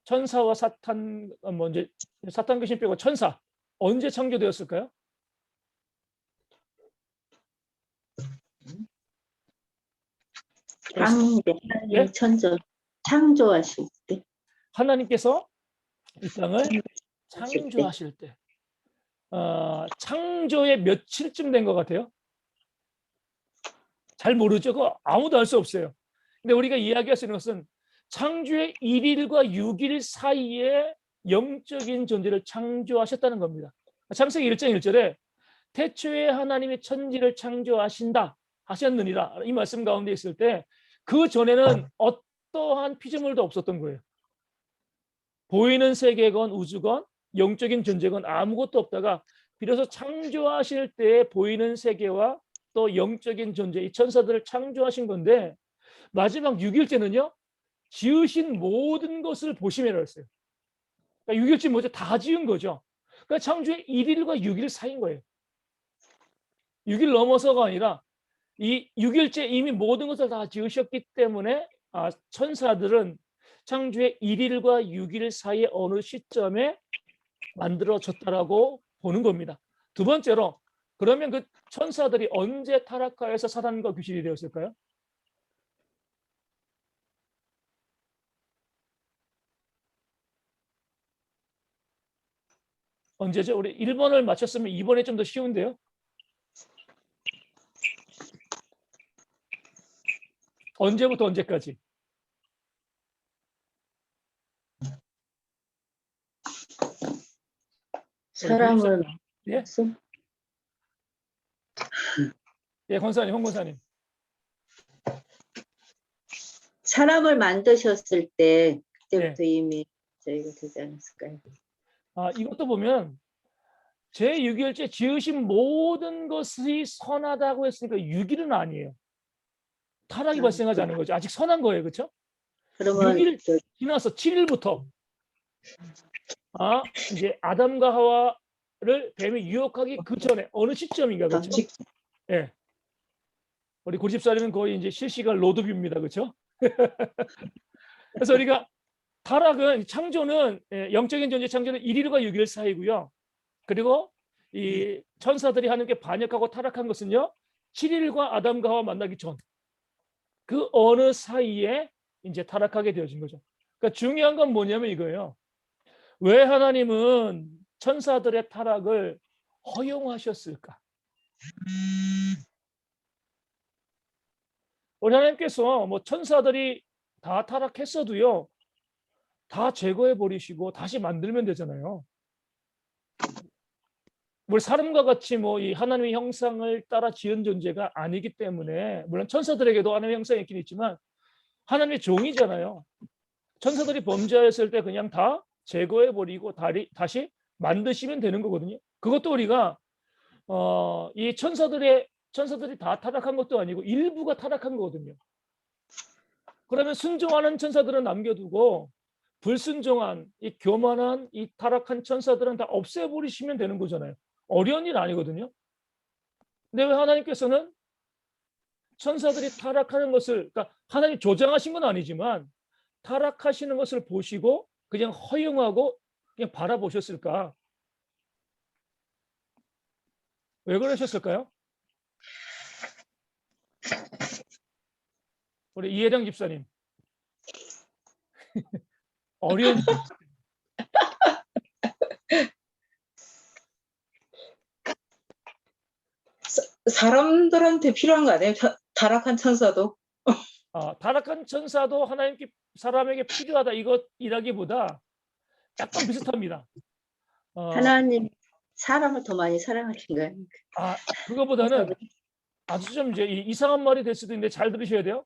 천사와 사탄, 이제 사탄, 귀신 빼고 천사 언제 창조되었을까요? 예? 창조하실 때. 하나님께서 이 땅을 창조하실 때. 창조의 며칠쯤 된 것 같아요? 잘 모르죠. 그거 아무도 알 수 없어요. 근데 우리가 이야기할 수 있는 것은 창조의 1일과 6일 사이에 영적인 존재를 창조하셨다는 겁니다. 창세기 1장 1절에 태초에 하나님이 천지를 창조하신다 하셨느니라 이 말씀 가운데 있을 때 그 전에는 어떠한 피조물도 없었던 거예요. 보이는 세계건 우주건 영적인 존재건 아무것도 없다가 비로소 창조하실 때 보이는 세계와 또 영적인 존재, 이 천사들을 창조하신 건데 마지막 6일째는요. 지으신 모든 것을 보시매라 했어요. 그러니까 6일째 뭐죠? 다 지은 거죠. 그러니까 창조의 1일과 6일 사이인 거예요. 6일 넘어서가 아니라 이 6일째 이미 모든 것을 다 지으셨기 때문에 천사들은 창조의 1일과 6일 사이의 어느 시점에 만들어졌다라고 보는 겁니다. 두 번째로 그러면 그 천사들이 언제 타락하여서 사단과 귀신이 되었을까요? 언제죠? 우리 1번을 맞췄으면 2번에 좀 더 쉬운데요. 언제부터 언제까지? 사람을 예? 예, 권사님, 홍 권사님. 사람을 만드셨을 때 그때부터 이미 저희가 되지 않았을까요? 이것도 보면 제6일째 지으신 모든 것이 선하다고 했으니까 6일은 아니에요. 타락이 발생하지 않은 거죠. 아직 선한 거예요. 그렇죠? 그러면 6일 지나서 7일부터 이제 아담과 하와를 뱀이 유혹하기 그 전에 어느 시점인가 그렇죠? 예. 우리 고집사님은 거의 이제 실시간 로드뷰입니다. 그렇죠? 그래서 우리가 타락은 창조는 영적인 존재 창조는 1일과 6일 사이고요. 그리고 이 천사들이 하나님께 반역하고 타락한 것은요. 7일과 아담과 하와 만나기 전 그 어느 사이에 이제 타락하게 되어진 거죠. 그러니까 중요한 건 뭐냐면 이거예요. 왜 하나님은 천사들의 타락을 허용하셨을까? 우리 하나님께서 뭐 천사들이 다 타락했어도요. 다 제거해 버리시고 다시 만들면 되잖아요. 우리 사람과 같이 뭐 이 하나님의 형상을 따라 지은 존재가 아니기 때문에 물론 천사들에게도 하나님의 형상이 있긴 있지만 하나님의 종이잖아요. 천사들이 범죄하였을 때 그냥 다 제거해 버리고 다시 만드시면 되는 거거든요. 그것도 우리가 이 천사들이 다 타락한 것도 아니고 일부가 타락한 거거든요. 그러면 순종하는 천사들은 남겨두고 불순종한 이 교만한 이 타락한 천사들은 다 없애버리시면 되는 거잖아요. 어려운 일 아니거든요. 근데 왜 하나님께서는 천사들이 타락하는 것을, 그러니까 하나님 조장하신 건 아니지만 타락하시는 것을 보시고 그냥 허용하고 그냥 바라보셨을까? 왜 그러셨을까요? 우리 이혜령 집사님. 어려운 일. 사람들한테 필요한 거 아니에요? 타락한 천사도? 타락한 천사도 하나님께 사람에게 필요하다 이것이라기보다 약간 비슷합니다. 하나님 사람을 더 많이 사랑하신 거예요. 그거보다는 아주 좀 이제 이상한 말이 될 수도 있는데 잘 들으셔야 돼요.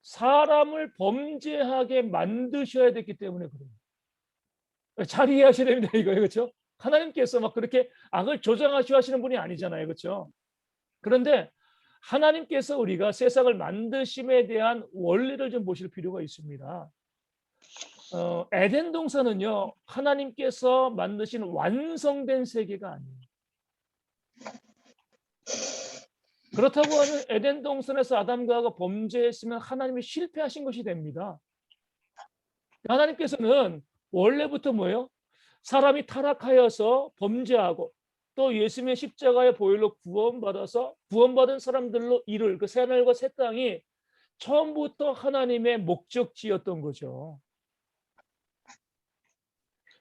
사람을 범죄하게 만드셔야 됐기 때문에 그래요. 잘 이해하셔야 됩니다. 이거 그렇죠? 하나님께서 막 그렇게 악을 조장하시고 하시는 분이 아니잖아요. 그렇죠? 그런데 하나님께서 우리가 세상을 만드심에 대한 원리를 좀 보실 필요가 있습니다. 에덴 동산은요, 하나님께서 만드신 완성된 세계가 아니에요. 그렇다고 하면 에덴 동산에서 아담과 하와가 범죄했으면 하나님이 실패하신 것이 됩니다. 하나님께서는 원래부터 뭐예요? 사람이 타락하여서 범죄하고 또 예수님의 십자가의 보혈로 구원받은 사람들로 이룰 그 새하늘과 새 땅이 처음부터 하나님의 목적지였던 거죠.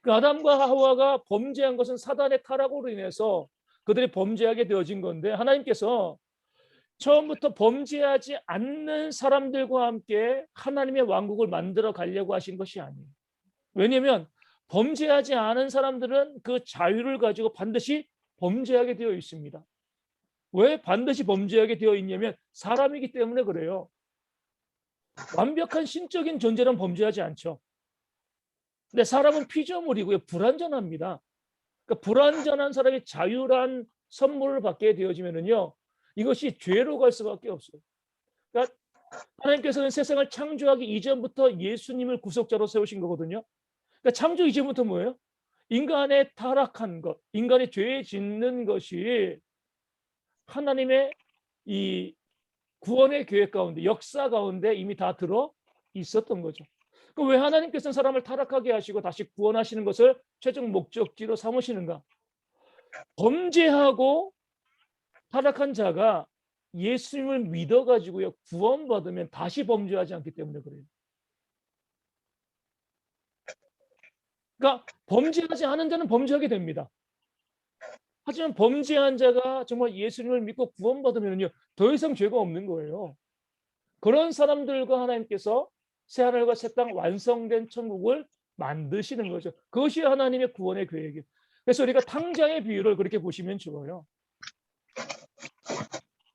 그 아담과 하와가 범죄한 것은 사단의 타락으로 인해서 그들이 범죄하게 되어진 건데 하나님께서 처음부터 범죄하지 않는 사람들과 함께 하나님의 왕국을 만들어 가려고 하신 것이 아니에요. 왜냐하면 범죄하지 않은 사람들은 그 자유를 가지고 반드시 범죄하게 되어 있습니다. 왜 반드시 범죄하게 되어 있냐면 사람이기 때문에 그래요. 완벽한 신적인 존재는 범죄하지 않죠. 근데 사람은 피조물이고요. 불완전합니다. 그러니까 불완전한 사람이 자유란 선물을 받게 되어지면요. 이것이 죄로 갈 수밖에 없어요. 그러니까 하나님께서는 세상을 창조하기 이전부터 예수님을 구속자로 세우신 거거든요. 그러니까 창조 이전부터 뭐예요? 인간의 타락한 것, 인간이 죄 짓는 것이 하나님의 이 구원의 계획 가운데, 역사 가운데 이미 다 들어 있었던 거죠. 그럼 왜 하나님께서는 사람을 타락하게 하시고 다시 구원하시는 것을 최종 목적지로 삼으시는가? 범죄하고 타락한 자가 예수님을 믿어가지고요 구원받으면 다시 범죄하지 않기 때문에 그래요. 그러니까 범죄하지 않은 자는 범죄하게 됩니다. 하지만 범죄한 자가 정말 예수님을 믿고 구원받으면요 더 이상 죄가 없는 거예요. 그런 사람들과 하나님께서 새하늘과 새 땅 완성된 천국을 만드시는 거죠. 그것이 하나님의 구원의 계획이에요. 그래서 우리가 탕자의 비유를 그렇게 보시면 좋아요.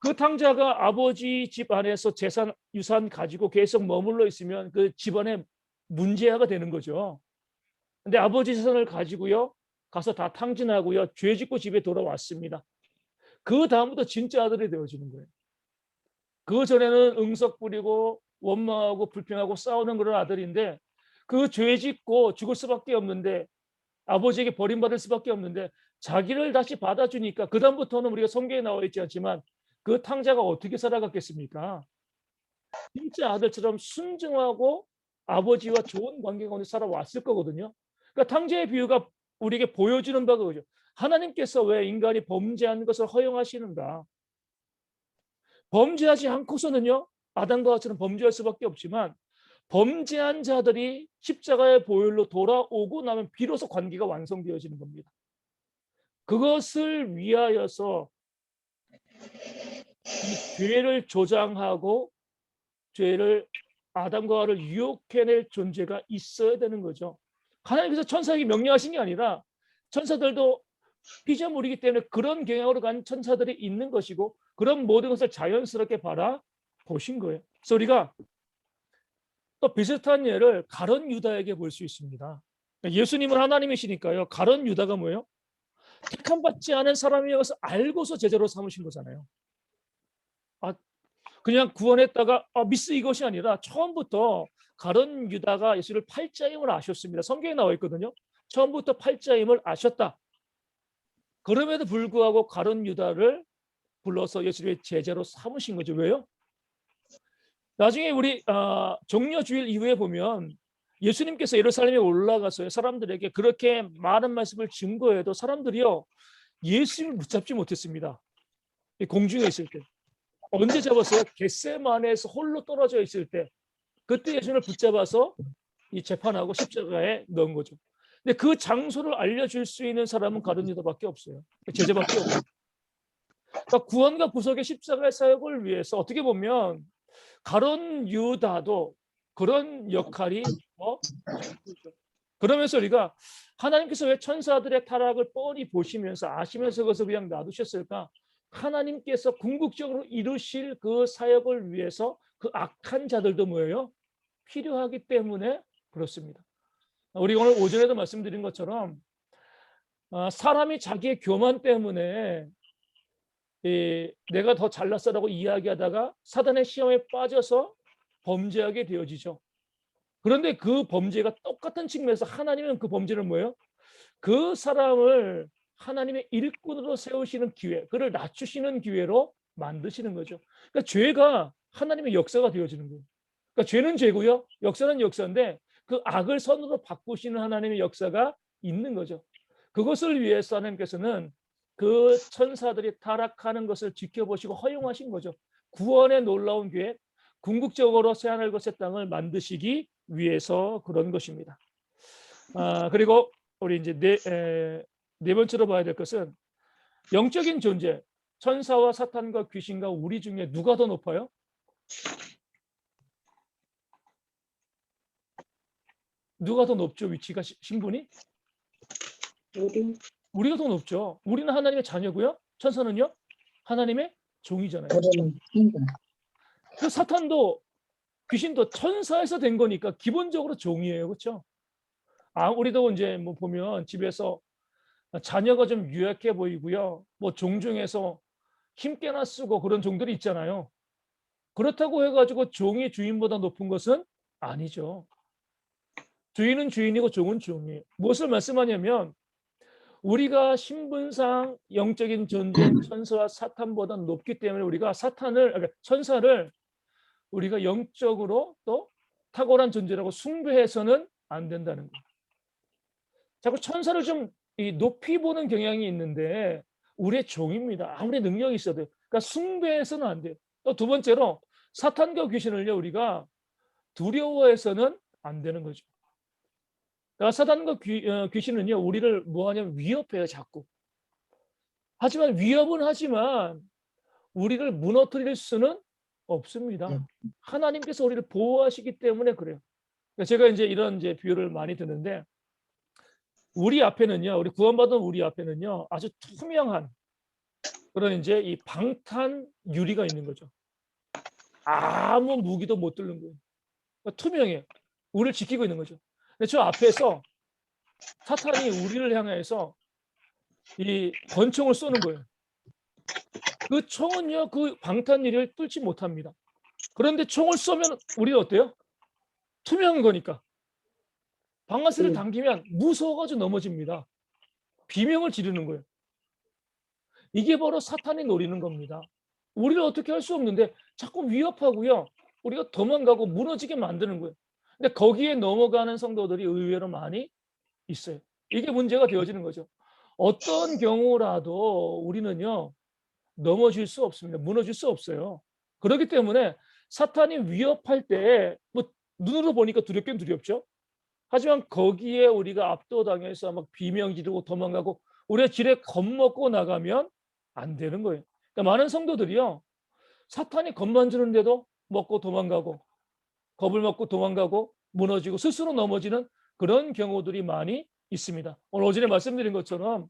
그 탕자가 아버지 집 안에서 재산, 유산 가지고 계속 머물러 있으면 그 집안에 문제가 되는 거죠. 근데 아버지 재산을 가지고요 가서 다 탕진하고요 죄 짓고 집에 돌아왔습니다. 그 다음부터 진짜 아들이 되어지는 거예요. 그 전에는 응석 부리고 원망하고 불평하고 싸우는 그런 아들인데 그 죄 짓고 죽을 수밖에 없는데 아버지에게 버림받을 수밖에 없는데 자기를 다시 받아주니까 그 다음부터는 우리가 성경에 나와 있지 않지만 그 탕자가 어떻게 살아갔겠습니까? 진짜 아들처럼 순종하고 아버지와 좋은 관계 가운데 살아왔을 거거든요. 그러니까 탕자의 비유가 우리에게 보여주는 바가 그죠. 하나님께서 왜 인간이 범죄한 것을 허용하시는가? 범죄하지 않고서는요 아담과 하와처럼 범죄할 수밖에 없지만 범죄한 자들이 십자가의 보혈로 돌아오고 나면 비로소 관계가 완성되어지는 겁니다. 그것을 위하여서 이 죄를 조장하고 죄를 아담과 하와를 유혹해낼 존재가 있어야 되는 거죠. 하나님께서 천사에게 명령하신 게 아니라 천사들도 피조물이기 때문에 그런 경향으로 간 천사들이 있는 것이고 그런 모든 것을 자연스럽게 바라보신 거예요. 그래서 우리가 또 비슷한 예를 가룟 유다에게 볼 수 있습니다. 예수님은 하나님이시니까요. 가룟 유다가 뭐예요? 택함받지 않은 사람이어서 알고서 제자로 삼으신 거잖아요. 그냥 구원했다가 미스 이것이 아니라 처음부터 가룟 유다가 예수를 팔자임을 아셨습니다. 성경에 나와 있거든요. 처음부터 팔자임을 아셨다. 그럼에도 불구하고 가룟 유다를 불러서 예수의 제자로 삼으신 거죠. 왜요? 나중에 우리 종려주일 이후에 보면 예수님께서 예루살렘에 올라가서 사람들에게 그렇게 많은 말씀을 증거해도 사람들이요 예수님을 붙잡지 못했습니다. 공중에 있을 때. 언제 잡았어요? 겟세마네에서 홀로 떨어져 있을 때. 그때 예수님을 붙잡아서 이 재판하고 십자가에 넣은 거죠. 근데 그 장소를 알려줄 수 있는 사람은 가룟 유다밖에 없어요. 제자밖에 없어요. 그러니까 구원과 구속의 십자가의 사역을 위해서 어떻게 보면 가룟 유다도 그런 역할이 그러면서 우리가 하나님께서 왜 천사들의 타락을 뻔히 보시면서 아시면서 그것을 그냥 놔두셨을까? 하나님께서 궁극적으로 이루실 그 사역을 위해서 그 악한 자들도 뭐예요? 필요하기 때문에 그렇습니다. 우리 오늘 오전에도 말씀드린 것처럼 사람이 자기의 교만 때문에 내가 더 잘났어라고 이야기하다가 사단의 시험에 빠져서 범죄하게 되어지죠. 그런데 그 범죄가 똑같은 측면에서 하나님은 그 범죄를 뭐예요? 그 사람을 하나님의 일꾼으로 세우시는 기회, 그를 낮추시는 기회로 만드시는 거죠. 그러니까 죄가 하나님의 역사가 되어지는 거예요. 그러니까 죄는 죄고요, 역사는 역사인데 그 악을 선으로 바꾸시는 하나님의 역사가 있는 거죠. 그것을 위해서 하나님께서는 그 천사들이 타락하는 것을 지켜보시고 허용하신 거죠. 구원의 놀라운 계획, 궁극적으로 새하늘 것의 땅을 만드시기 위해서 그런 것입니다. 그리고 우리 이제 네 번째로 봐야 될 것은 영적인 존재, 천사와 사탄과 귀신과 우리 중에 누가 더 높아요? 누가 더 높죠? 위치가 신분이? 우리가 더 높죠. 우리는 하나님의 자녀고요. 천사는요? 하나님의 종이잖아요. 그 사탄도 귀신도 천사에서 된 거니까 기본적으로 종이에요. 그렇죠? 우리도 이제 뭐 보면 집에서 자녀가 좀 유약해 보이고요. 뭐 종중에서 힘께나 쓰고 그런 종들이 있잖아요. 그렇다고 해가지고 종이 주인보다 높은 것은 아니죠. 주인은 주인이고 종은 종이에요. 무엇을 말씀하냐면 우리가 신분상 영적인 존재인 천사와 사탄보다 높기 때문에 우리가 천사를 우리가 영적으로 또 탁월한 존재라고 숭배해서는 안 된다는 거예요. 자꾸 천사를 좀 높이 보는 경향이 있는데 우리의 종입니다. 아무리 능력이 있어도. 그러니까 숭배해서는 안 돼요. 또 두 번째로 사탄과 귀신을요 우리가 두려워해서는 안 되는 거죠. 그러니까 사탄과 귀신은요 우리를 뭐하냐면 위협해요 자꾸. 하지만 위협은 하지만 우리를 무너뜨릴 수는 없습니다. 하나님께서 우리를 보호하시기 때문에 그래요. 그러니까 제가 이제 이런 비유를 많이 듣는데 우리 앞에는요, 우리 구원받은 우리 앞에는요 아주 투명한 그런 이제 이 방탄 유리가 있는 거죠. 아무 무기도 못 뚫는 거예요. 그러니까 투명해요. 우리를 지키고 있는 거죠. 근데 저 앞에서 사탄이 우리를 향해서 이 권총을 쏘는 거예요. 그 총은요 그 방탄 유리를 뚫지 못합니다. 그런데 총을 쏘면 우리는 어때요? 투명한 거니까. 방아쇠를 당기면 무서워가지고 넘어집니다. 비명을 지르는 거예요. 이게 바로 사탄이 노리는 겁니다. 우리를 어떻게 할 수 없는데 자꾸 위협하고요. 우리가 도망가고 무너지게 만드는 거예요. 근데 거기에 넘어가는 성도들이 의외로 많이 있어요. 이게 문제가 되어지는 거죠. 어떤 경우라도 우리는요. 넘어질 수 없습니다. 무너질 수 없어요. 그렇기 때문에 사탄이 위협할 때 뭐 눈으로 보니까 두렵긴 두렵죠. 하지만 거기에 우리가 압도당해서 막 비명 지르고 도망가고 우리가 길에 겁먹고 나가면 안 되는 거예요. 그러니까 많은 성도들이요. 사탄이 겁만 주는데도 먹고 도망가고 겁을 먹고 도망가고 무너지고 스스로 넘어지는 그런 경우들이 많이 있습니다. 오늘 오전에 말씀드린 것처럼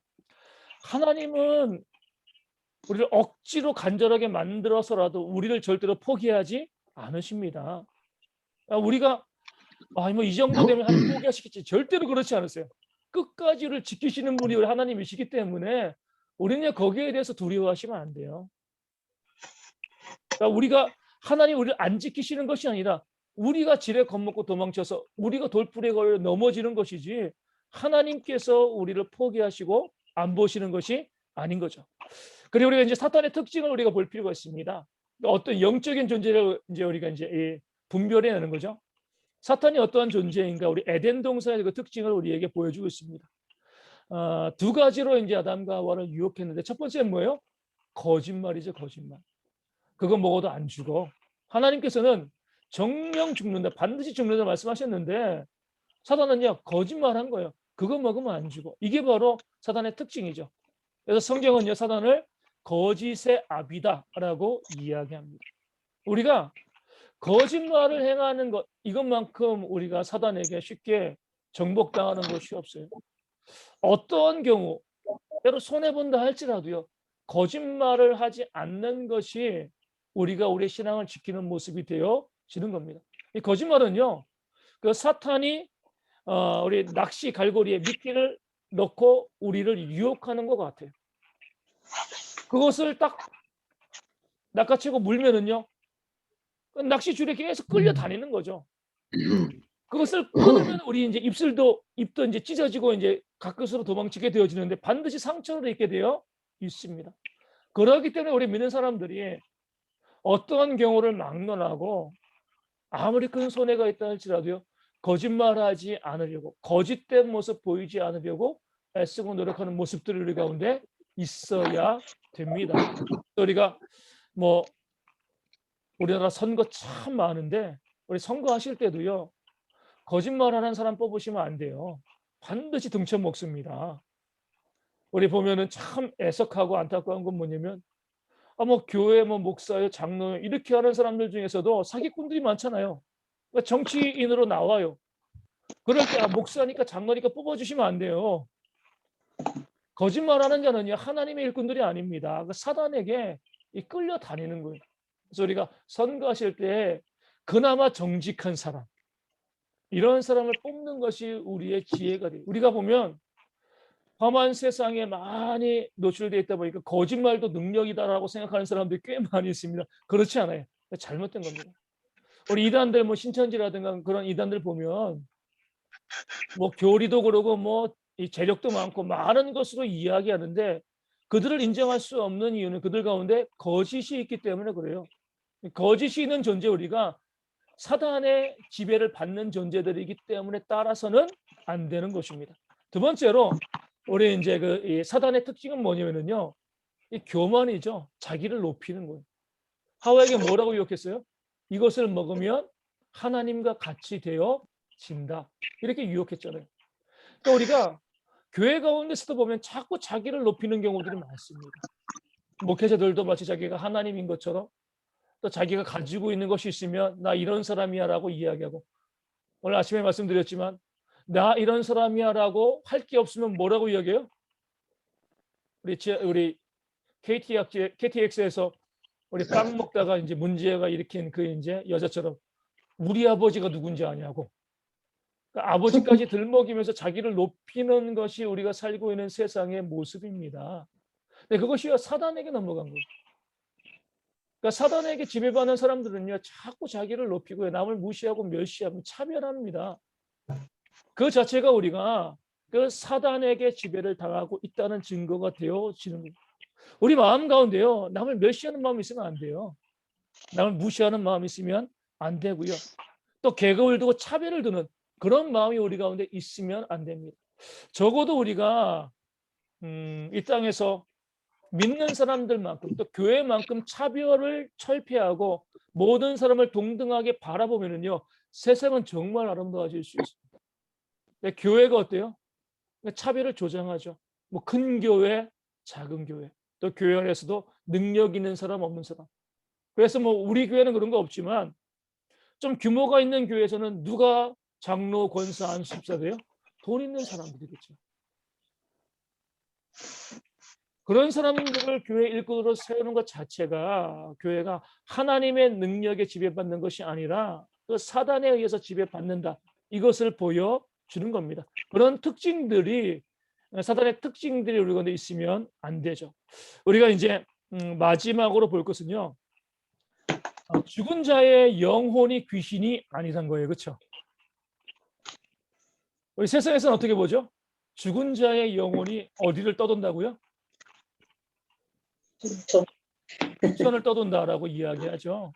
하나님은 우리를 억지로 간절하게 만들어서라도 우리를 절대로 포기하지 않으십니다. 우리가 뭐 이 정도 되면 하나님 포기하시겠지. 절대로 그렇지 않으세요. 끝까지 우리를 지키시는 분이 우리 하나님이시기 때문에 우리는 거기에 대해서 두려워하시면 안 돼요. 그러니까 우리가 하나님 우리를 안 지키시는 것이 아니라 우리가 지레 겁먹고 도망쳐서 우리가 돌풀에 걸려 넘어지는 것이지 하나님께서 우리를 포기하시고 안 보시는 것이 아닌 거죠. 그리고 우리가 이제 사탄의 특징을 우리가 볼 필요가 있습니다. 어떤 영적인 존재를 이제 우리가 이제 분별해내는 거죠. 사탄이 어떠한 존재인가? 우리 에덴 동산의 그 특징을 우리에게 보여주고 있습니다. 두 가지로 이제 아담과 하와를 유혹했는데 첫 번째는 뭐예요? 거짓말이죠, 거짓말. 그거 먹어도 안 죽어. 하나님께서는 정령 죽는다, 반드시 죽는다 말씀하셨는데 사탄은요 거짓말한 거예요. 그거 먹으면 안 죽어. 이게 바로 사탄의 특징이죠. 그래서 성경은요 사탄을 거짓의 아비다라고 이야기합니다. 우리가 거짓말을 행하는 것 이것만큼 우리가 사탄에게 쉽게 정복당하는 것이 없어요. 어떤 경우 때로 손해본다 할지라도요 거짓말을 하지 않는 것이 우리가 우리의 신앙을 지키는 모습이 되어지는 겁니다. 이 거짓말은요 그 사탄이 우리 낚시 갈고리에 미끼를 넣고 우리를 유혹하는 것 같아요. 그것을 딱 낚아채고 물면은요 낚시줄에 계속 끌려다니는 거죠. 그것을 끊으면 우리 이제 입도 이제 찢어지고 이제 가까스로 도망치게 되어지는데 반드시 상처를 입게 되어 있습니다. 그렇기 때문에 우리 믿는 사람들이 어떠한 경우를 막론하고 아무리 큰 손해가 있다 할지라도요 거짓말하지 않으려고 거짓된 모습 보이지 않으려고 애쓰고 노력하는 모습들이 우리 가운데 있어야 됩니다. 우리가 뭐 우리나라 선거 참 많은데 우리 선거하실 때도요 거짓말하는 사람 뽑으시면 안 돼요. 반드시 등쳐 먹습니다. 우리 보면은 참 애석하고 안타까운 건 뭐냐면 뭐 교회 뭐 목사요 장로요 이렇게 하는 사람들 중에서도 사기꾼들이 많잖아요. 그러니까 정치인으로 나와요. 그럴 때 목사니까 장로니까 뽑아주시면 안 돼요. 거짓말하는 자는요 하나님의 일꾼들이 아닙니다. 그 사단에게 끌려다니는 거예요. 그래서 우리가 선거하실 때 그나마 정직한 사람 이런 사람을 뽑는 것이 우리의 지혜가 돼요. 우리가 보면 험한 세상에 많이 노출되어 있다 보니까 거짓말도 능력이다라고 생각하는 사람들이 꽤 많이 있습니다. 그렇지 않아요. 잘못된 겁니다. 우리 이단들 뭐 신천지라든가 그런 이단들 보면 뭐 교리도 그러고 뭐 이 재력도 많고 많은 것으로 이야기하는데 그들을 인정할 수 없는 이유는 그들 가운데 거짓이 있기 때문에 그래요. 거짓이 있는 존재 우리가 사단의 지배를 받는 존재들이기 때문에 따라서는 안 되는 것입니다. 두 번째로 우리 이제 이 사단의 특징은 뭐냐면요, 이 교만이죠. 자기를 높이는 거예요. 하와에게 뭐라고 유혹했어요? 이것을 먹으면 하나님과 같이 되어진다. 이렇게 유혹했잖아요. 그러니까 우리가 교회 가운데서도 보면 자꾸 자기를 높이는 경우들이 많습니다. 목회자들도 마치 자기가 하나님인 것처럼 또 자기가 가지고 있는 것이 있으면 나 이런 사람이야 라고 이야기하고 오늘 아침에 말씀드렸지만 나 이런 사람이야 라고 할 게 없으면 뭐라고 이야기해요? 우리 KTX에서 우리 빵 먹다가 이제 문제가 일으킨 그 이제 여자처럼 우리 아버지가 누군지 아냐고 그러니까 아버지까지 들먹이면서 자기를 높이는 것이 우리가 살고 있는 세상의 모습입니다. 근데 그것이 사단에게 넘어간 거예요. 그러니까 사단에게 지배받는 사람들은요 자꾸 자기를 높이고 남을 무시하고 멸시하고 차별합니다. 그 자체가 우리가 그 사단에게 지배를 당하고 있다는 증거가 되어지는 거예요. 우리 마음 가운데요 남을 멸시하는 마음이 있으면 안 돼요. 남을 무시하는 마음이 있으면 안 되고요. 또 계급을 두고 차별을 두는 그런 마음이 우리 가운데 있으면 안 됩니다. 적어도 우리가 이 땅에서 믿는 사람들만큼 또 교회만큼 차별을 철폐하고 모든 사람을 동등하게 바라보면요 세상은 정말 아름다워질 수 있습니다. 근데 교회가 어때요? 차별을 조장하죠. 뭐 큰 교회, 작은 교회, 또 교회 안에서도 능력 있는 사람, 없는 사람. 그래서 뭐 우리 교회는 그런 거 없지만 좀 규모가 있는 교회에서는 누가 장로, 권사, 안수집사 돼요? 돈 있는 사람들이겠죠. 그런 사람들을 교회 일꾼으로 세우는 것 자체가 교회가 하나님의 능력에 지배받는 것이 아니라 그 사단에 의해서 지배받는다. 이것을 보여주는 겁니다. 그런 특징들이 사단의 특징들이 우리 가운데 있으면 안 되죠. 우리가 이제 마지막으로 볼 것은요. 죽은 자의 영혼이 귀신이 아니란 거예요. 그렇죠? 우리 세상에서는 어떻게 보죠? 죽은 자의 영혼이 어디를 떠돈다고요? 저 부천을 떠돈다라고 이야기하죠.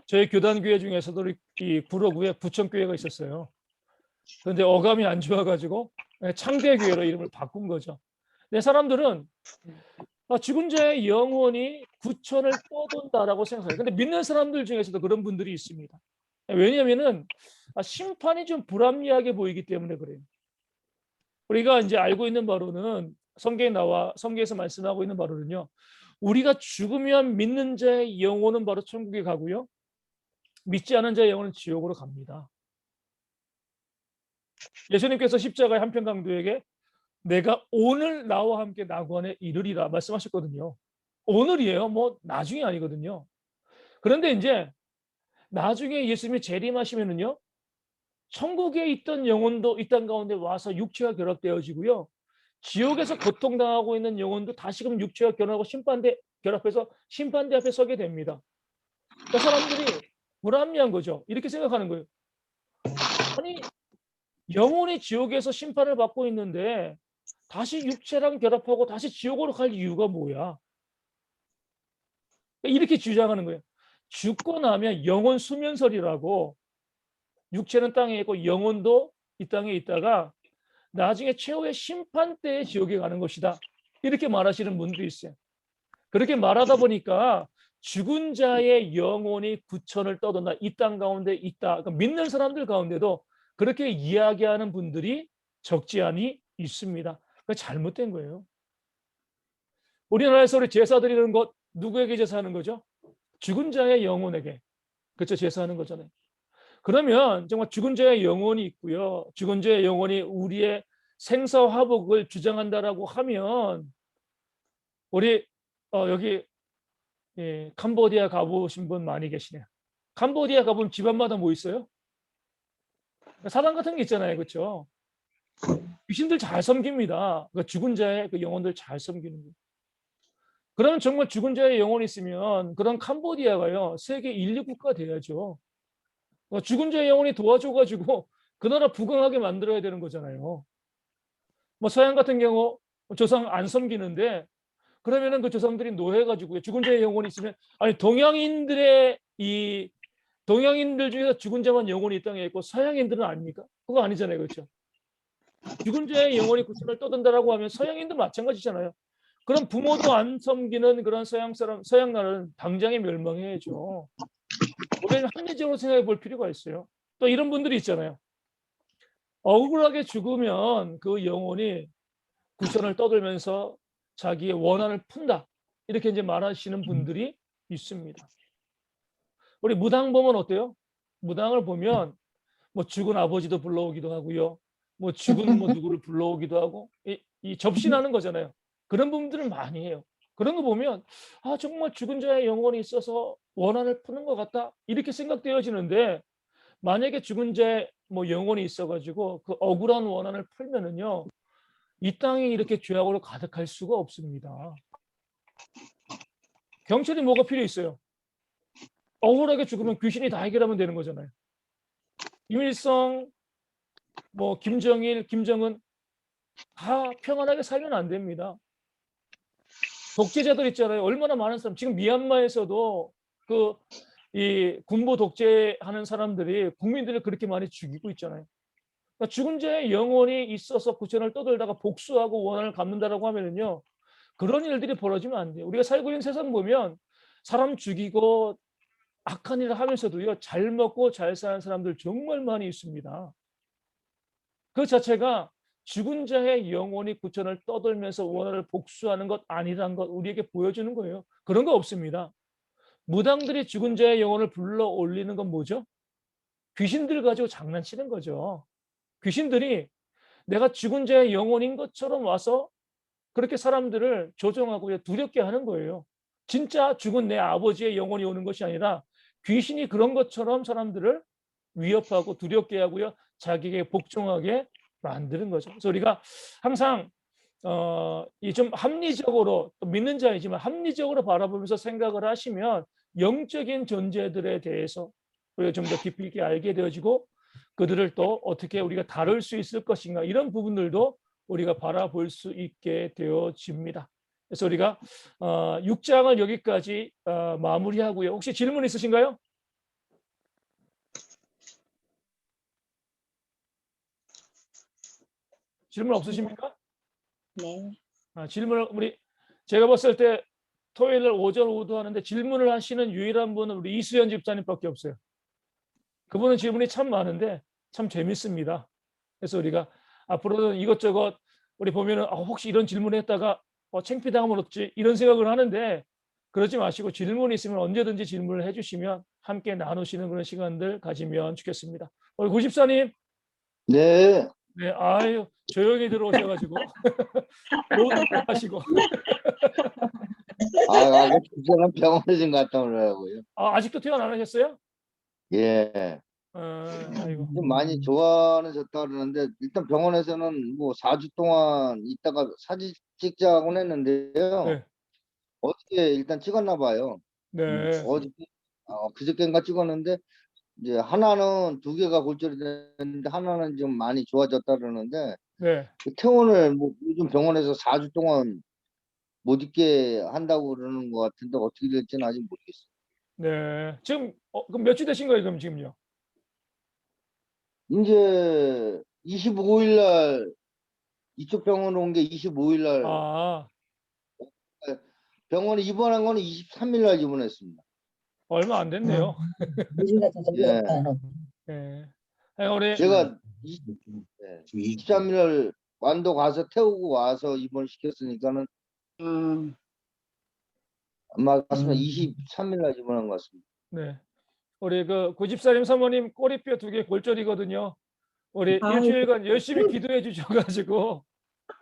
저희 교단교회 중에서도 이 구로구에 부천교회가 있었어요. 그런데 어감이 안 좋아가지고 창대교회로 이름을 바꾼 거죠. 내 사람들은 죽은 자의 영혼이 구천을 떠돈다라고 생각해요. 근데 믿는 사람들 중에서도 그런 분들이 있습니다. 왜냐하면은 심판이 좀 불합리하게 보이기 때문에 그래요. 우리가 이제 알고 있는 바로는 성경에서 말씀하고 있는 바로는요. 우리가 죽으면 믿는 자의 영혼은 바로 천국에 가고요. 믿지 않은 자의 영혼은 지옥으로 갑니다. 예수님께서 십자가의 한평강도에게 내가 오늘 나와 함께 낙원에 이르리라 말씀하셨거든요. 오늘이에요. 뭐 나중이 아니거든요. 그런데 이제 나중에 예수님이 재림하시면은요. 천국에 있던 영혼도 이 땅 가운데 와서 육체와 결합되어지고요. 지옥에서 고통당하고 있는 영혼도 다시금 육체와 결합하고 결합해서 심판대 앞에 서게 됩니다. 그 사람들이 불합리한 거죠. 이렇게 생각하는 거예요. 아니 영혼이 지옥에서 심판을 받고 있는데 다시 육체랑 결합하고 다시 지옥으로 갈 이유가 뭐야? 이렇게 주장하는 거예요. 죽고 나면 영혼 수면설이라고 육체는 땅에 있고 영혼도 이 땅에 있다가 나중에 최후의 심판 때에 지옥에 가는 것이다. 이렇게 말하시는 분도 있어요. 그렇게 말하다 보니까 죽은 자의 영혼이 구천을 떠돈다. 이 땅 가운데 있다. 그러니까 믿는 사람들 가운데도 그렇게 이야기하는 분들이 적지 않이 있습니다. 그게 잘못된 거예요. 우리나라에서 우리 제사 드리는 것 누구에게 제사하는 거죠? 죽은 자의 영혼에게. 그렇죠? 제사하는 거잖아요. 그러면 정말 죽은 자의 영혼이 있고요. 죽은 자의 영혼이 우리의 생사화복을 주장한다라고 하면 우리 여기 캄보디아 가보신 분 많이 계시네요. 캄보디아 가보면 집안마다 뭐 있어요? 사당 같은 게 있잖아요. 그렇죠? 귀신들 잘 섬깁니다. 그러니까 죽은 자의 그 영혼들 잘 섬기는 거예요. 그러면 정말 죽은 자의 영혼이 있으면 그런 캄보디아가요. 세계 1, 2국가 돼야죠. 죽은 자의 영혼이 도와줘가지고 그 나라 부강하게 만들어야 되는 거잖아요. 뭐 서양 같은 경우 조상 안 섬기는데 그러면은 그 조상들이 노해가지고 죽은 자의 영혼이 있으면 아니 동양인들 중에서 죽은 자만 영혼이 이 땅에 있고 서양인들은 아닙니까? 그거 아니잖아요, 그렇죠? 죽은 자의 영혼이 구천을 떠든다라고 하면 서양인도 마찬가지잖아요. 그럼 부모도 안 섬기는 그런 서양 나라는 당장에 멸망해야죠. 우리는 합리적으로 생각해 볼 필요가 있어요. 또 이런 분들이 있잖아요. 억울하게 죽으면 그 영혼이 구천을 떠들면서 자기의 원한을 푼다. 이렇게 이제 말하시는 분들이 있습니다. 우리 무당 보면 어때요? 무당을 보면 뭐 죽은 아버지도 불러오기도 하고요. 뭐 죽은 뭐 누구를 불러오기도 하고 이 접신하는 거잖아요. 그런 분들은 많이 해요. 그런 거 보면 정말 죽은 자의 영혼이 있어서 원한을 푸는 것 같다. 이렇게 생각되어지는데 만약에 죽은 자의 뭐 영혼이 있어가지고 그 억울한 원한을 풀면은요. 이 땅이 이렇게 죄악으로 가득할 수가 없습니다. 경찰이 뭐가 필요 있어요? 억울하게 죽으면 귀신이 다 해결하면 되는 거잖아요. 김일성, 뭐 김정일, 김정은 다 평안하게 살면 안 됩니다. 독재자들 있잖아요. 얼마나 많은 사람. 지금 미얀마에서도 이 군부 독재하는 사람들이 국민들을 그렇게 많이 죽이고 있잖아요. 그러니까 죽은 자의 영혼이 있어서 구천을 떠돌다가 복수하고 원한을 갚는다라고 하면은요. 그런 일들이 벌어지면 안 돼요. 우리가 살고 있는 세상 보면 사람 죽이고 악한 일을 하면서도요. 잘 먹고 잘 사는 사람들 정말 많이 있습니다. 그 자체가 죽은 자의 영혼이 구천을 떠돌면서 원한을 복수하는 것 아니라는 것 우리에게 보여주는 거예요. 그런 거 없습니다. 무당들이 죽은 자의 영혼을 불러 올리는 건 뭐죠? 귀신들 가지고 장난치는 거죠. 귀신들이 내가 죽은 자의 영혼인 것처럼 와서 그렇게 사람들을 조종하고 두렵게 하는 거예요. 진짜 죽은 내 아버지의 영혼이 오는 것이 아니라 귀신이 그런 것처럼 사람들을 위협하고 두렵게 하고요. 자기에게 복종하게 만드는 거죠. 그래서 우리가 항상 이 좀 합리적으로 믿는 자이지만 합리적으로 바라보면서 생각을 하시면 영적인 존재들에 대해서 우리가 좀 더 깊이 있게 알게 되어지고 그들을 또 어떻게 우리가 다룰 수 있을 것인가 이런 부분들도 우리가 바라볼 수 있게 되어집니다. 그래서 우리가 6장을 여기까지 마무리하고요. 혹시 질문 있으신가요? 질문 없으십니까? 네. 질문을 제가 봤을 때 토요일 날 오전 오후도 하는데 질문을 하시는 유일한 분은 우리 이수연 집사님밖에 없어요. 그분은 질문이 참 많은데 참 재밌습니다. 그래서 우리가 앞으로는 이것저것 우리 보면은 혹시 이런 질문을 했다가 창피당하면 어찌 이런 생각을 하는데 그러지 마시고 질문이 있으면 언제든지 질문을 해주시면 함께 나누시는 그런 시간들 가지면 좋겠습니다. 우리 구집사님, 네. 네, 아유 조용히 들어오셔가지고 모든 걸 하시고 아까 주제는 병원에 좀 갔다 오려고요. 아직도 퇴원 안 하셨어요? 예. 아이고. 좀 많이 좋아졌다 그러는데 일단 병원에서는 뭐 4주 동안 있다가 사진 찍자고 했는데요. 네, 어저께 일단 찍었나 봐요. 네, 어저께 그저께인가 찍었는데 이제 하나는 2개가 골절이 됐는데 하나는 좀 많이 좋아졌다 그러는데 네. 그 퇴원을 뭐 요즘 병원에서 4주 동안 못 있게 한다고 그러는 것 같은데 어떻게 될지는 아직 모르겠어요. 네. 지금 그럼 몇 주 되신 거예요, 그럼 지금요? 이제 25일 날 이쪽 병원 온 게 25일 날 아, 병원에 입원한 거는 23일 날 입원했습니다. 얼마 안 됐네요. 우리가 더 예. 네. 우리 제가 지금 23일 날 완도 가서 태우고 와서 입원시켰으니까는 아마 갔으면 23일 날 입원한 것 같습니다. 네. 우리 그 구집사님 사모님 꼬리뼈 2개 골절이거든요. 우리 아이고. 일주일간 열심히 기도해 주셔가지고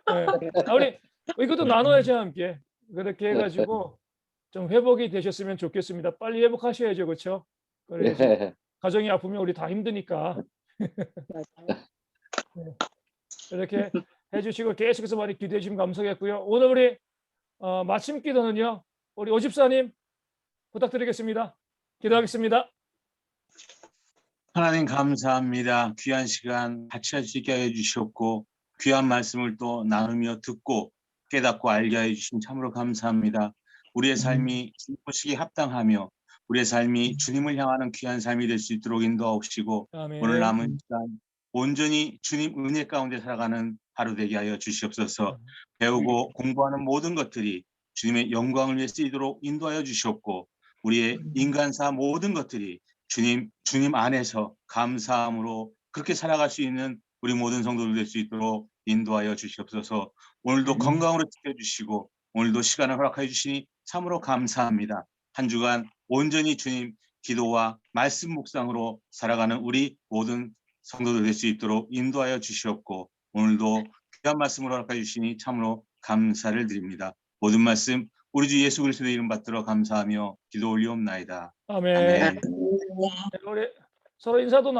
네. 우리 이것도 나눠야죠 함께. 그렇게 해가지고 좀 회복이 되셨으면 좋겠습니다. 빨리 회복하셔야죠, 그렇죠? 그래 예. 가정이 아프면 우리 다 힘드니까 이렇게 해주시고 계속해서 많이 기도해 주시면 감사하겠고요. 오늘 우리 마침 기도는요. 우리 오집사님 부탁드리겠습니다. 기도하겠습니다. 하나님 감사합니다. 귀한 시간 같이 할 수 있게 해주셨고 귀한 말씀을 또 나누며 듣고 깨닫고 알게 해주신 참으로 감사합니다. 우리의 삶이 주님 보시기에 합당하며 우리의 삶이 주님을 향하는 귀한 삶이 될 수 있도록 인도하옵시고 아멘. 오늘 남은 시간 온전히 주님 은혜 가운데 살아가는 하루 되게 하여 주시옵소서. 배우고 공부하는 모든 것들이 주님의 영광을 위해 쓰이도록 인도하여 주시옵고 우리의 인간사 모든 것들이 주님 안에서 감사함으로 그렇게 살아갈 수 있는 우리 모든 성도들 될 수 있도록 인도하여 주시옵소서. 오늘도 건강으로 지켜주시고 오늘도 시간을 허락해 주시니 참으로 감사합니다. 한 주간 온전히 주님 기도와 말씀 묵상으로 살아가는 우리 모든 성도들 될 수 있도록 인도하여 주시옵고 오늘도 귀한 말씀을 허락해 주시니 참으로 감사를 드립니다. 모든 말씀 우리 주 예수 그리스도의 이름 받들어 감사하며 기도 올리옵나이다. 아멘. 아멘. 우리 서로 인사도